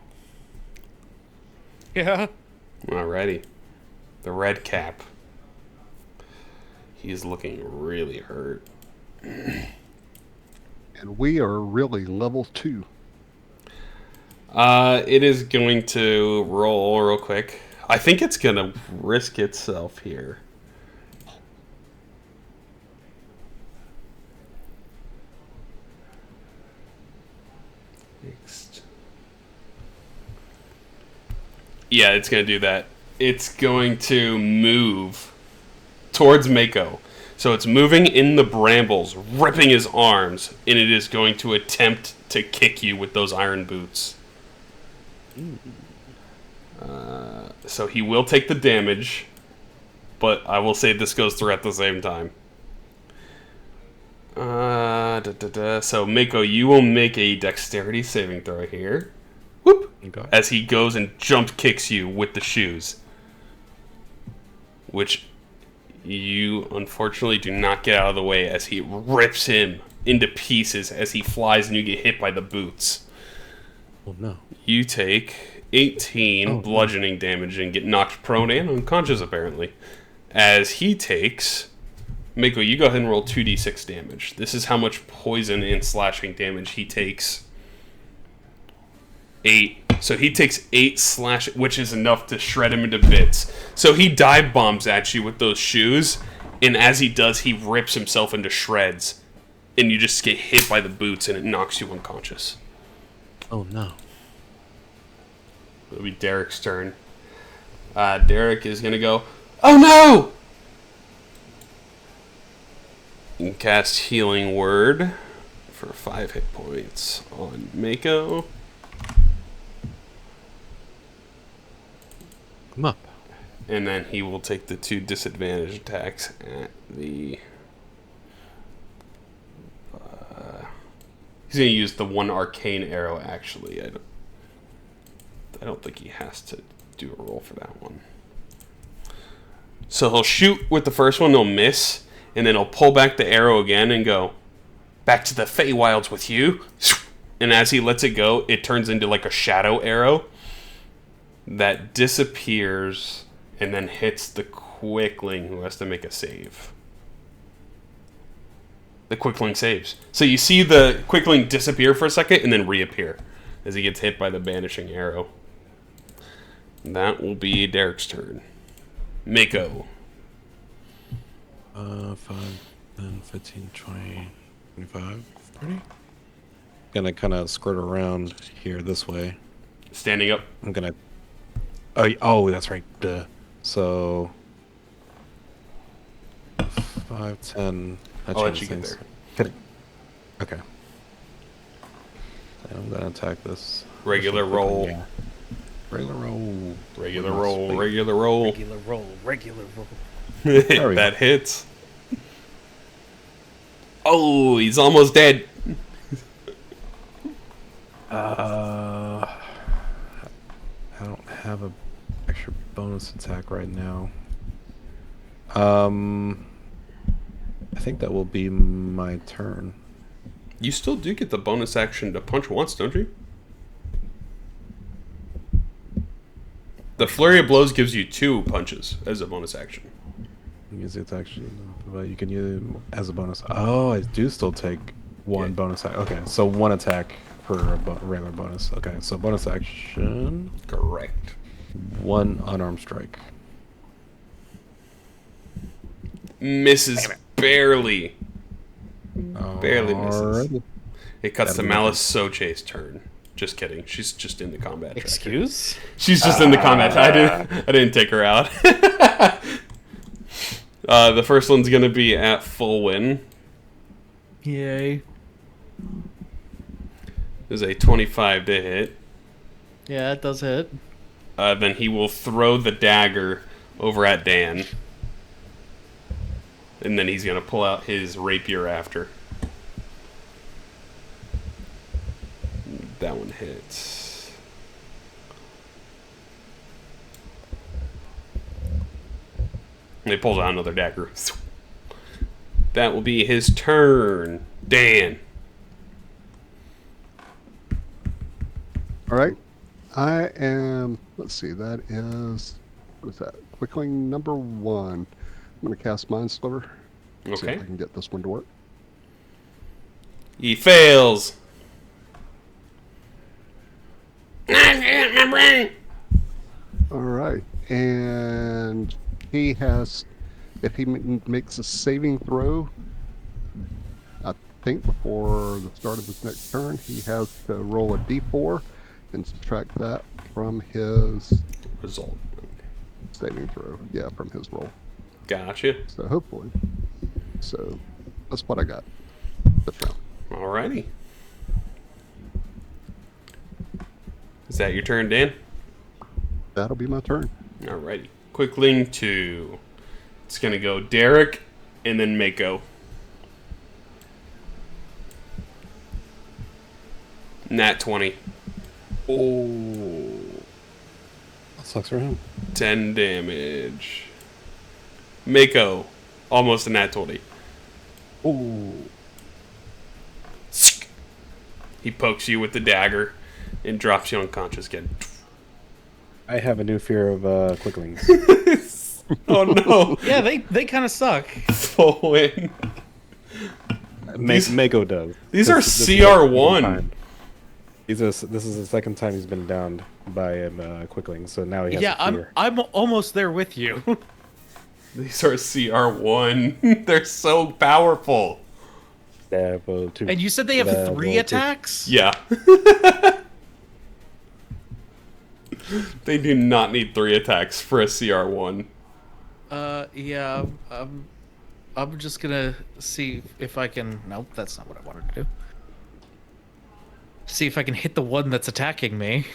Yeah. Alrighty. The red cap. He's looking really hurt. And we are really level 2. It is going to roll real quick. I think it's going to risk itself here. Next. Yeah, it's going to do that. It's going to move towards Mako. So it's moving in the brambles, ripping his arms, and it is going to attempt to kick you with those iron boots. So he will take the damage, but I will say this goes through at the same time. So Mako, you will make a dexterity saving throw here. Whoop! Okay. As he goes and jump kicks you with the shoes. Which you unfortunately do not get out of the way as he rips him into pieces as he flies and you get hit by the boots. Oh no. You take 18 bludgeoning damage and get knocked prone and unconscious apparently. As he takes... Mako, you go ahead and roll 2d6 damage. This is how much poison and slashing damage he takes. 8. So he takes 8 slash, which is enough to shred him into bits. So he dive bombs at you with those shoes, and as he does, he rips himself into shreds, and you just get hit by the boots, and it knocks you unconscious. Oh no. It'll be Derek's turn. Derek is gonna go, oh no! And cast Healing Word for 5 hit points on Mako. Come up. And then he will take the 2 disadvantage attacks at the... he's going to use the 1 arcane arrow, actually. I don't think he has to do a roll for that one. So he'll shoot with the first one, he'll miss, and then he'll pull back the arrow again and go, back to the Feywilds with you. And as he lets it go, it turns into like a shadow arrow that disappears and then hits the Quickling, who has to make a save. The Quickling saves. So you see the Quickling disappear for a second and then reappear as he gets hit by the banishing arrow. That will be Derek's turn. Mako. 5, 10, 15, 20, 25, 30. Gonna kind of skirt around here this way. Standing up. I'm gonna... Oh, that's right. Duh. So... 5, 10... I'll let you get there. Kidding. Okay. And I'm gonna attack this. Regular roll. Yeah. Regular roll. Regular roll. Regular roll. Regular roll. Regular roll. That hits. Oh, he's almost dead. I don't have a extra bonus attack right now. I think that will be my turn. You still do get the bonus action to punch once, don't you? The flurry of blows gives you 2 punches as a bonus action. Use the action, but you can use it as a bonus. Oh, I do still take 1 bonus attack. Okay, so 1 attack for a regular bonus. Okay, so bonus action. Correct. 1 unarmed strike. Misses barely. Barely misses. Alrighty. It cuts to That'll be Malice Soche's turn. Just kidding. She's just in the combat tracker. Excuse? She's just in the combat. I didn't take her out. The first one's gonna be at full win. Yay. There's a 25 to hit. Yeah, it does hit. Then he will throw the dagger over at Dan. And then he's gonna pull out his rapier after. That one hits. And he pulls out another dagger. That will be his turn. Dan. All right. I am. Let's see. That is. What is that? Quickling number 1. I'm going to cast Mind Sliver. See Okay. if I can get this one to work. He fails. All right. And he has. If he makes a saving throw, I think before the start of his next turn, he has to roll a d4 and subtract that from his Result. saving throw. Yeah, from his roll. Gotcha. So hopefully. So that's what I got this round. Alrighty. Is that your turn, Dan? That'll be my turn. Alrighty. Quickling 2. It's going to go Derek and then Mako. Nat 20. Oh. That sucks for him. 10 damage. Mako. Almost a nat 20. Ooh. He pokes you with the dagger and drops you unconscious again. I have a new fear of quicklings. Oh no. Yeah, they kind of suck. Full win. Mako does. These are This is the CR1. second time. This is the second time he's been downed by a quickling, so now he has Yeah, a fear. I'm almost there with you. These are CR1. They're so powerful. Level 2. And you said they have Level 3 2. attacks? Yeah. They do not need 3 attacks for a CR1. Yeah. I'm just gonna see if I can. Nope, that's not what I wanted to do. See if I can hit the one that's attacking me.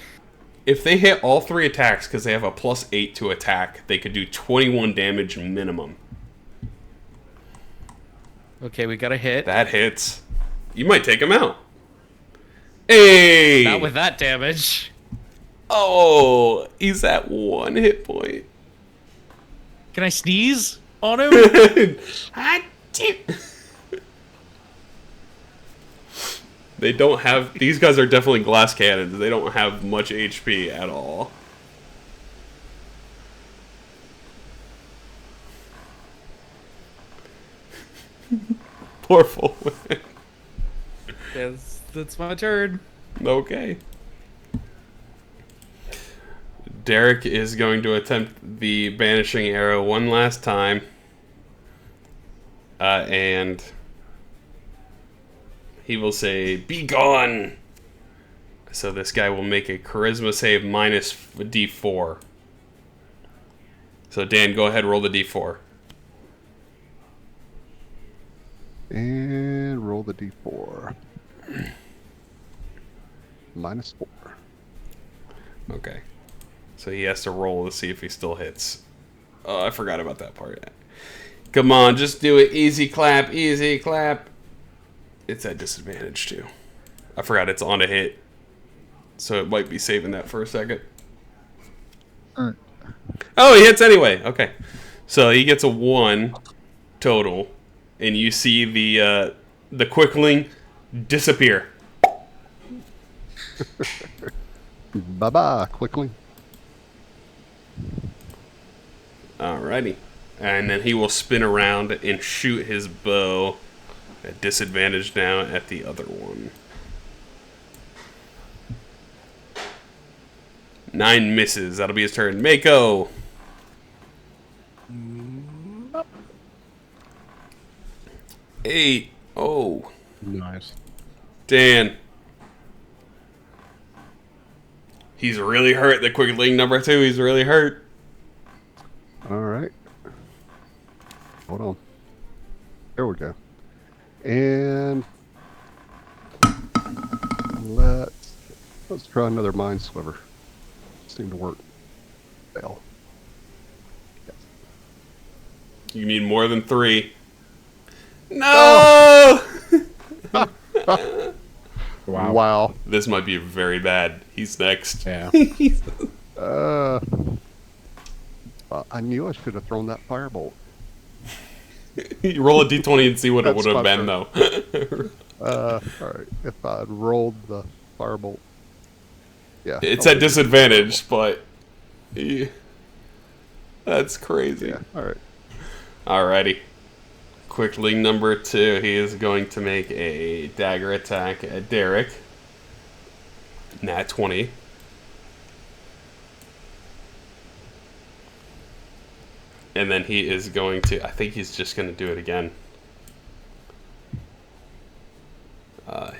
If they hit all 3 attacks because they have a +8 to attack, they could do 21 damage minimum. Okay, we got a hit. That hits. You might take him out. Hey! Not with that damage. Oh, he's at 1 hit point. Can I sneeze on him? They don't have... These guys are definitely glass cannons. They don't have much HP at all. Poor Fulwin. That's my turn. Okay. Derek is going to attempt the banishing arrow one last time. And he will say, "Be gone!" So this guy will make a charisma save minus d4. So Dan, go ahead, roll the d4. And roll the d4. -4. Okay. So he has to roll to see if he still hits. Oh, I forgot about that part. Come on, just do it. Easy clap, easy clap. It's at disadvantage too. I forgot it's on a hit. So it might be saving that for a second. Alright. Oh, he hits anyway. Okay. So he gets a 1 total. And you see the Quickling disappear. Bye-bye, Quickling. Alrighty. And then he will spin around and shoot his bow at disadvantage now at the other one. 9 misses. That'll be his turn. Mako. Eight. Oh. Nice. Dan. He's really hurt. The Quickling number 2. He's really hurt. Alright. Hold on. There we go. And let's try another Mind Sliver. Seemed to work. Fail. You need more than 3. No! Wow. Wow. This might be very bad. He's next. Yeah. I knew I should have thrown that firebolt. You roll a d20 and see what it That's would have my been, turn. though. All right. If I'd rolled the firebolt, yeah, It's I'll at do the disadvantage, but... yeah, that's crazy. Yeah. All right. Alrighty. Quickling number 2. He is going to make a dagger attack at Derek. Nat 20. And then he is going to... I think he's just going to do it again.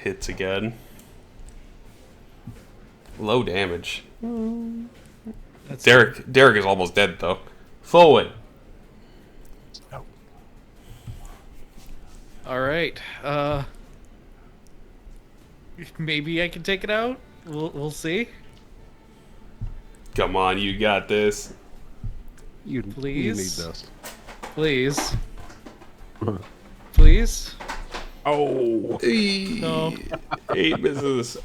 Hits again. Low damage. That's Derek is almost dead, though. Forward. Oh, all right. Maybe I can take it out. We'll see. Come on, you got this. you need Please? this. Please. Please. Oh. No. 8 misses.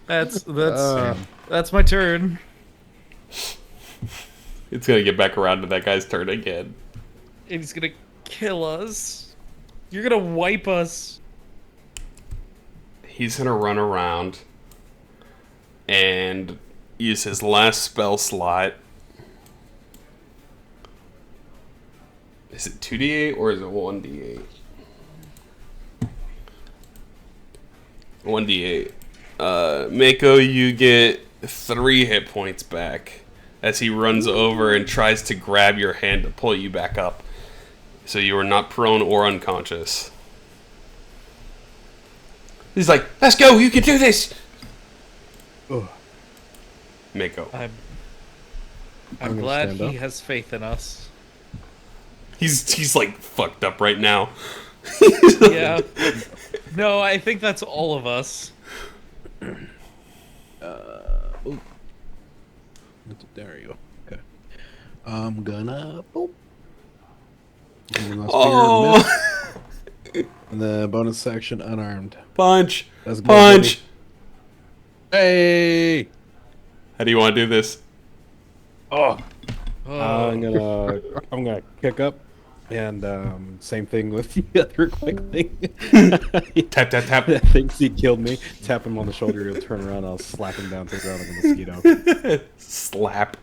That's my turn. It's gonna get back around to that guy's turn again. And he's gonna kill us. You're gonna wipe us. He's gonna run around and use his last spell slot. Is it 2d8 or is it 1d8? 1d8. Mako, you get 3 hit points back as he runs over and tries to grab your hand to pull you back up. So you are not prone or unconscious. He's like, let's go, you can do this! Ugh. Mako. I'm gonna glad stand he up. has faith in us. He's like fucked up right now. Yeah. No, I think that's all of us. There you go. Okay. I'm gonna boop. Oh! And the bonus action unarmed. Punch! Let's go, Punch! Hey! How do you want to do this? Oh. Oh. I'm gonna kick up, and same thing with the other quick thing. Tap, tap, tap. Thinks he killed me. Tap him on the shoulder. He'll turn around. I'll slap him down to the ground like a mosquito. Slap.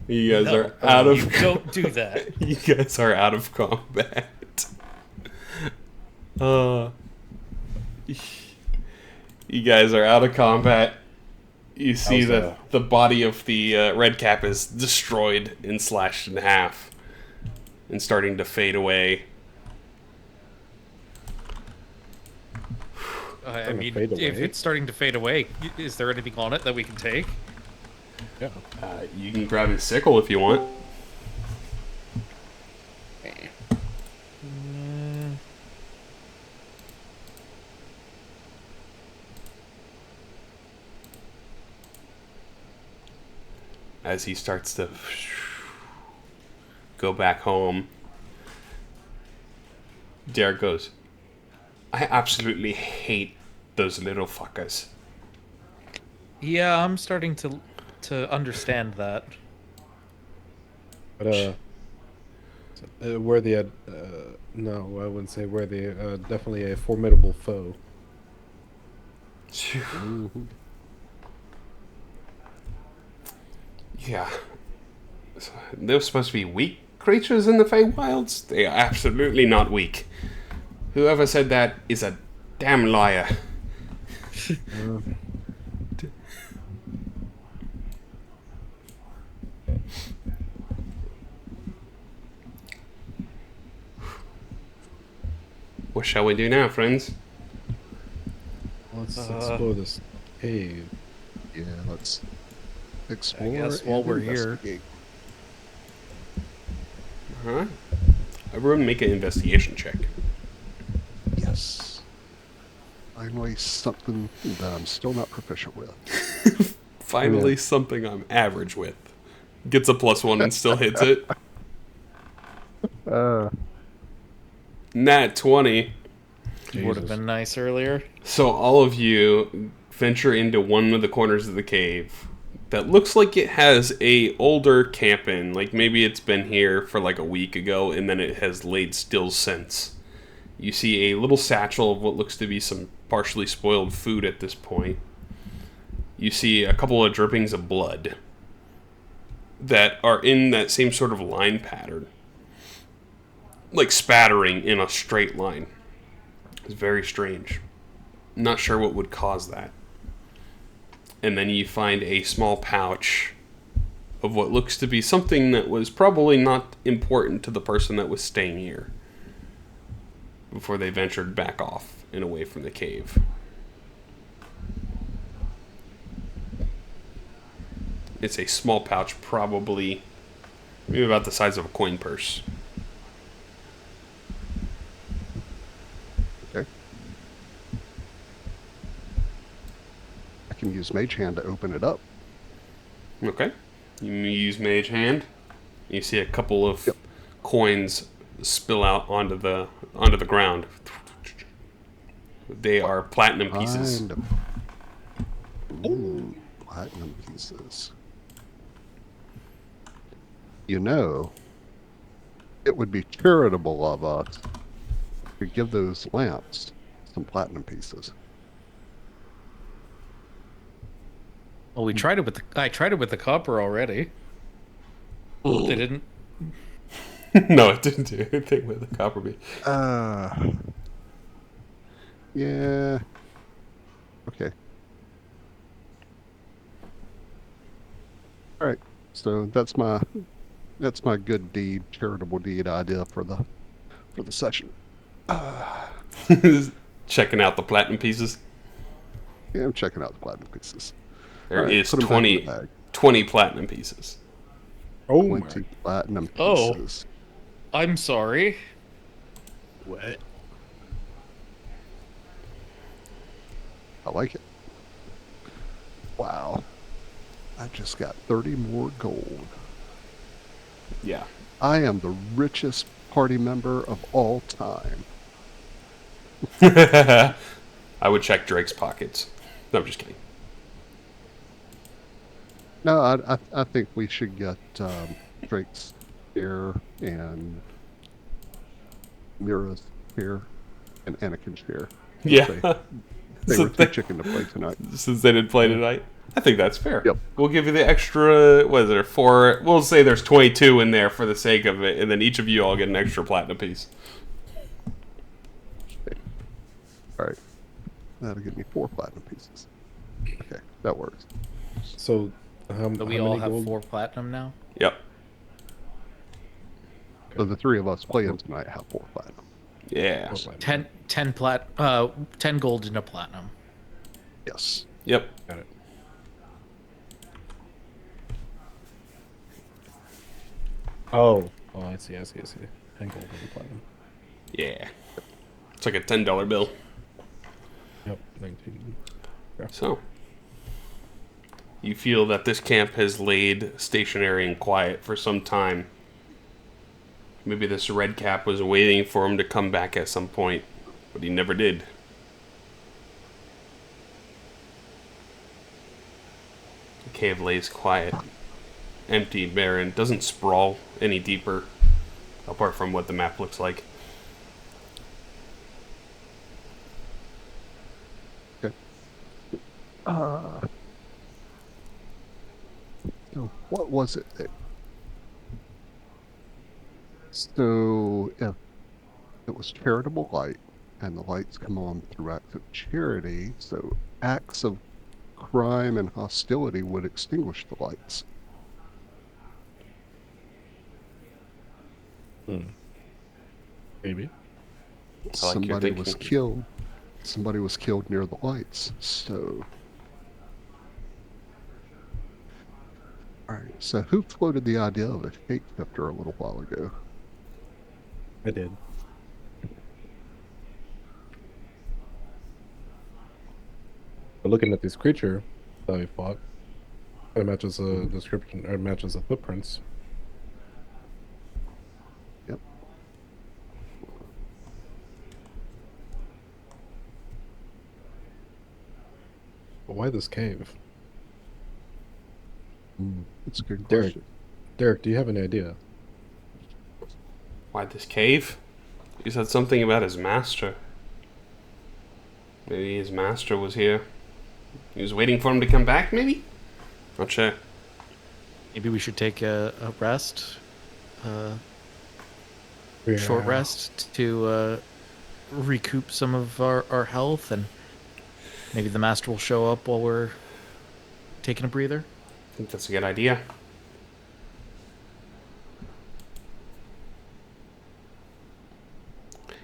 You guys No, are out of... you don't do that. You guys are out of combat. You guys are out of combat. You see the body of the red cap is destroyed and slashed in half and starting to fade away. I mean, fade if away? it's starting to fade away, is there anything on it that we can take? Yeah. You can grab his sickle if you want. As he starts to go back home, Derek goes, I absolutely hate those little fuckers. Yeah, I'm starting to understand that. But worthy. No, I wouldn't say worthy. Definitely a formidable foe. Yeah. They're supposed to be weak creatures in the Feywilds? They are absolutely not weak. Whoever said that is a damn liar. What shall we do now, friends? Let's explore this cave. Yeah, let's explore. guess while and we're here. investigate. Alright. Everyone make an investigation check. Yes. Finally, something that I'm still not proficient with. Finally, something I'm average with. Gets a +1 and still hits it. Nat 20. Would have been nice earlier. So all of you venture into one of the corners of the cave. that looks like it has a older camp in. Like maybe it's been here for like a week ago and then it has laid still since. You see a little satchel of what looks to be some partially spoiled food at this point. You see a couple of drippings of blood that are in that same sort of line pattern. Like spattering in a straight line. It's very strange. Not sure what would cause that. And then you find a small pouch of what looks to be something that was probably not important to the person that was staying here before they ventured back off and away from the cave. It's a small pouch, probably maybe about the size of a coin purse. Okay. I can use Mage Hand to open it up. Okay. You use Mage Hand. You see a couple of coins spill out onto the ground. They are platinum pieces. Ooh, platinum pieces. You know, it would be charitable of us to give those lamps some platinum pieces. Well, we tried it with I tried it with the copper already. They didn't. No, it didn't do anything with the copper bead. Yeah. Okay. All right. So that's my good deed, charitable deed idea for the session. Checking out the platinum pieces. Yeah, I'm checking out the platinum pieces. There Alright, is put 'em back in the 20, bag. 20 platinum pieces. Oh 20 platinum Oh. pieces. I'm sorry. What? I like it. Wow. I just got 30 more gold. Yeah. I am the richest party member of all time. I would check Drake's pockets. No, I'm just kidding. No, I think we should get Drake's share and Mira's share and Anakin's share. Yeah. They So were too chicken to play tonight. Since they didn't play tonight. I think that's fair. Yep. We'll give you the extra, what is there, 4... We'll say there's 22 in there for the sake of it, and then each of you all get an extra platinum piece. All right. That'll give me 4 platinum pieces. Okay, that works. So, Do we how all many have gold? 4 platinum now? Yep. So the 3 of us playing tonight have 4 platinum. Yeah. 4 platinum. 10 gold and a platinum. Yes. Yep. Got it. Oh, I see. 10 gold and platinum. Yeah. It's like a $10 bill. Yep, 19. So, you feel that this camp has laid stationary and quiet for some time. Maybe this red cap was waiting for him to come back at some point, but he never did. The cave lays quiet, empty, barren, doesn't sprawl any deeper, apart from what the map looks like. Okay. So what was it that... So if it was charitable light, and the lights come on through acts of charity, so acts of crime and hostility would extinguish the lights. Maybe. Somebody was killed. Somebody was killed near the lights, so... Alright, so who floated the idea of a shapeshifter a little while ago? I did. But looking at this creature that we fought, it matches the description, or it matches the footprints. Yep. But why this cave? That's a good Derek, question. Derek, do you have any idea? Why this cave? He said something about his master. Maybe his master was here. He was waiting for him to come back, maybe? Not sure. Maybe we should take a rest, Yeah. short rest to recoup some of our health, and maybe the master will show up while we're taking a breather. I think that's a good idea.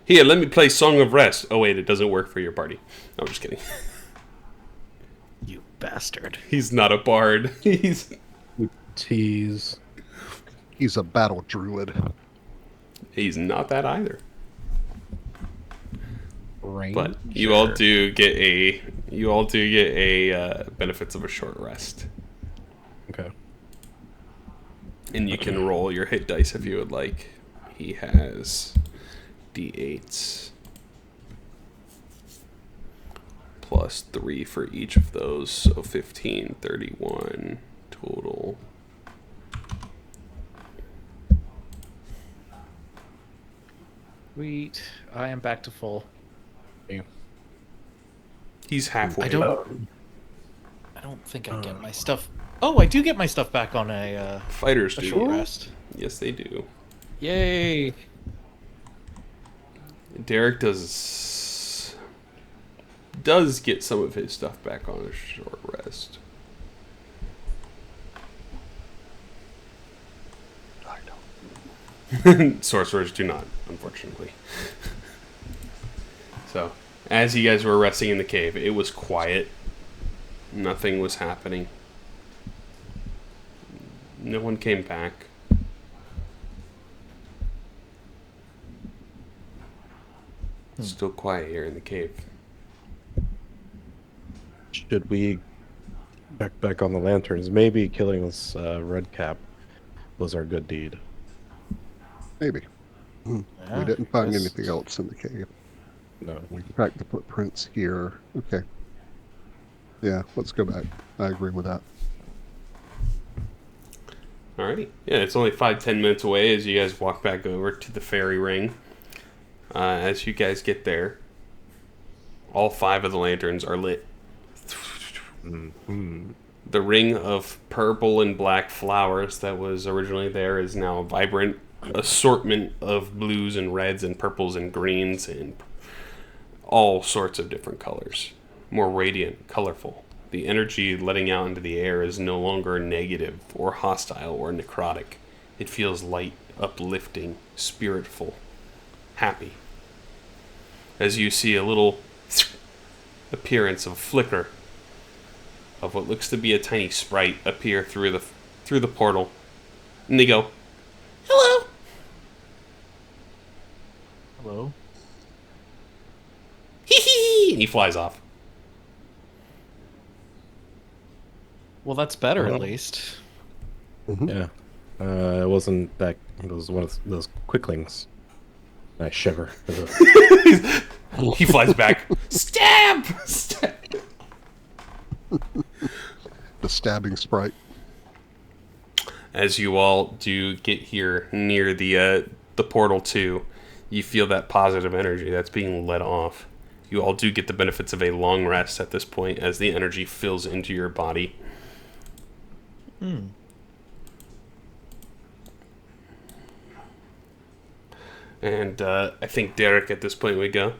Here, let me play Song of Rest. Oh wait, it doesn't work for your party. No, I'm just kidding. You bastard. He's not a bard. He's Tease. He's a battle druid. not that either. Rain. But you all do get a benefits of a short rest, Okay. and you can roll your hit dice if you would like. He has d8s plus 3 for each of those, so 15, 31 total. Sweet. I am back to full. He's halfway. I don't think I get my stuff. Oh, I do get my stuff back on a Fighters do. short rest. Yes, they do. Yay! Derek does get some of his stuff back on a short rest. I don't. Sorcerers do not, unfortunately. So, as you guys were resting in the cave, it was quiet. Nothing was happening. No one came back. It's still quiet here in the cave. Should we back on the lanterns? Maybe killing this red cap was our good deed. Maybe. Yeah, We didn't find guess- anything else in the cave. No. We tracked the footprints here. Okay. Yeah, let's go back. I agree with that. Alrighty. Yeah, it's only 5-10 minutes away as you guys walk back over to the fairy ring. As you guys get there, all 5 of the lanterns are lit. Mm-hmm. The ring of purple and black flowers that was originally there is now a vibrant assortment of blues and reds and purples and greens and all sorts of different colors. More radiant, colorful. The energy letting out into the air is no longer negative or hostile or necrotic. It feels light, uplifting, spiritful, happy. As you see a little appearance of flicker of what looks to be a tiny sprite appear through the portal, and they go, "Hello." Hello. Hee hee, and he flies off. Well, that's better Well. at least. Yeah. It wasn't that. It was one of those quicklings. I shiver. He flies back. Stab! Stab! The stabbing sprite. As you all do get here near the portal 2, you feel that positive energy that's being let off. You all do get the benefits of a long rest at this point as the energy fills into your body. And I think Derek at this point would go,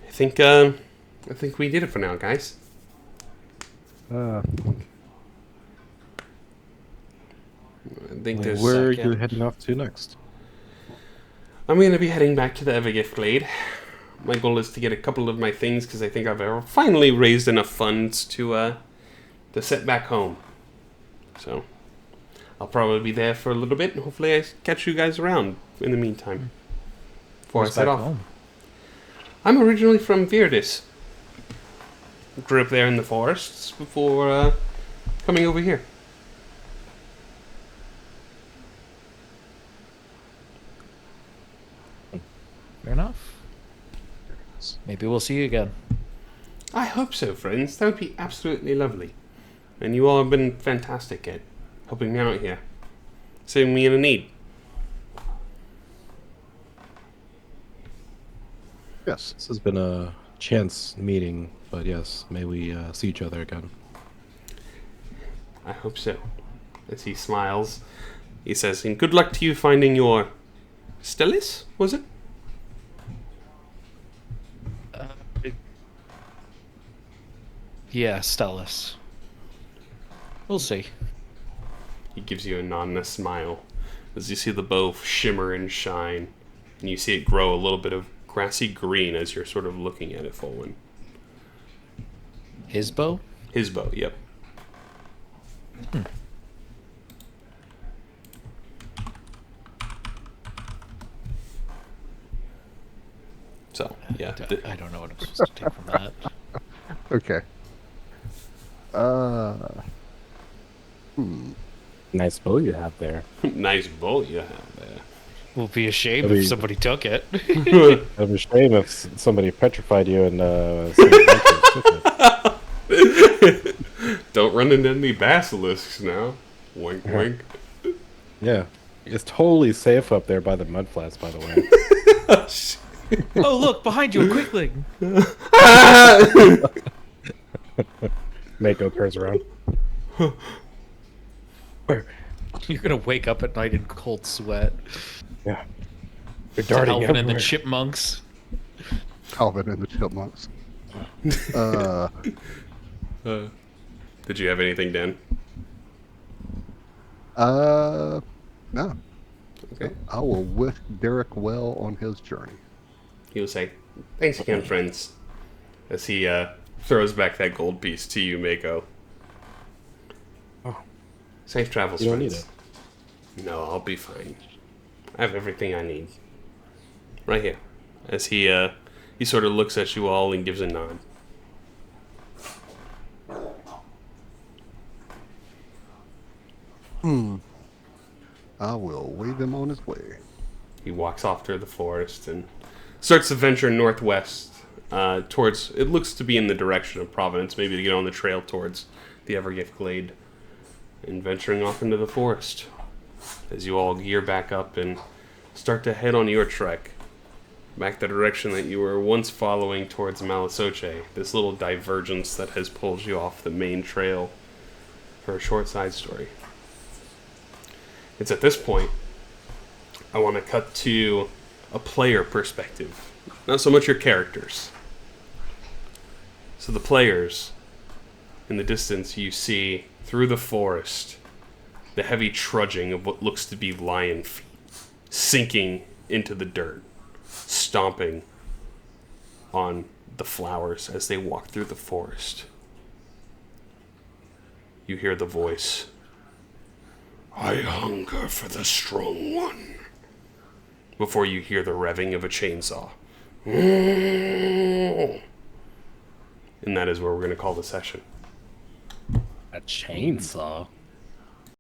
I think we did it for now, guys. Uh, I think there's... where are second. you heading off to next? I'm going to be heading back to the Evergift Glade. My goal is to get a couple of my things because I think I've finally raised enough funds to set back home. So I'll probably be there for a little bit, and hopefully I catch you guys around in the meantime. Before I Where's set back off. home? I'm originally from Virdis. Grew up there in the forests before coming over here. Fair enough. Maybe we'll see you again. I hope so, friends. That would be absolutely lovely. And you all have been fantastic at helping me out here. Saving me in a need. Yes. This has been a chance meeting, but yes, may we see each other again. I hope so. As he smiles, he says, and good luck to you finding your... Stellis, was it? Yeah, Stellis. We'll see. He gives you a nod and a smile as you see the bow shimmer and shine, and you see it grow a little bit of grassy green as you're sort of looking at it, Folwyn. His bow? His bow, yep. So, yeah. I don't know what I'm supposed to take from that. Okay. Nice bow you have there. Nice bow you have there. We'll be ashamed That'd if be- somebody took it. It'd be a shame if somebody petrified you and some adventurers took it. Don't run into any basilisks now. Wink, wink. Yeah. It's totally safe up there by the mud flats, by the way. Oh, look, behind you, a Quickling. Mako turns around. Where? You're gonna wake up at night in cold sweat. Yeah. You're To darting Alvin and the everywhere. Chipmunks. Calvin and the Chipmunks. Did you have anything, Dan? No. Okay. I will with Derek well on his journey. He'll say, thanks again, friends. As he throws back that gold piece to you, Mako. Oh. Safe travels, You don't friends. need No, I'll be fine. I have everything I need. Right here. As he sort of looks at you all and gives a nod. I will wave him on his way. He walks off through the forest and starts to venture northwest towards, it looks to be in the direction of Providence, maybe to get on the trail towards the Evergift Glade, and venturing off into the forest as you all gear back up and start to head on your trek back the direction that you were once following towards Malisoche, this little divergence that has pulled you off the main trail for a short side story. It's at this point I want to cut to a player perspective, not so much your characters. So the players, in the distance you see through the forest the heavy trudging of what looks to be lion feet, sinking into the dirt, stomping on the flowers as they walk through the forest. You hear the voice, I hunger for the strong one, before you hear the revving of a chainsaw. And that is where we're going to call the session. A chainsaw?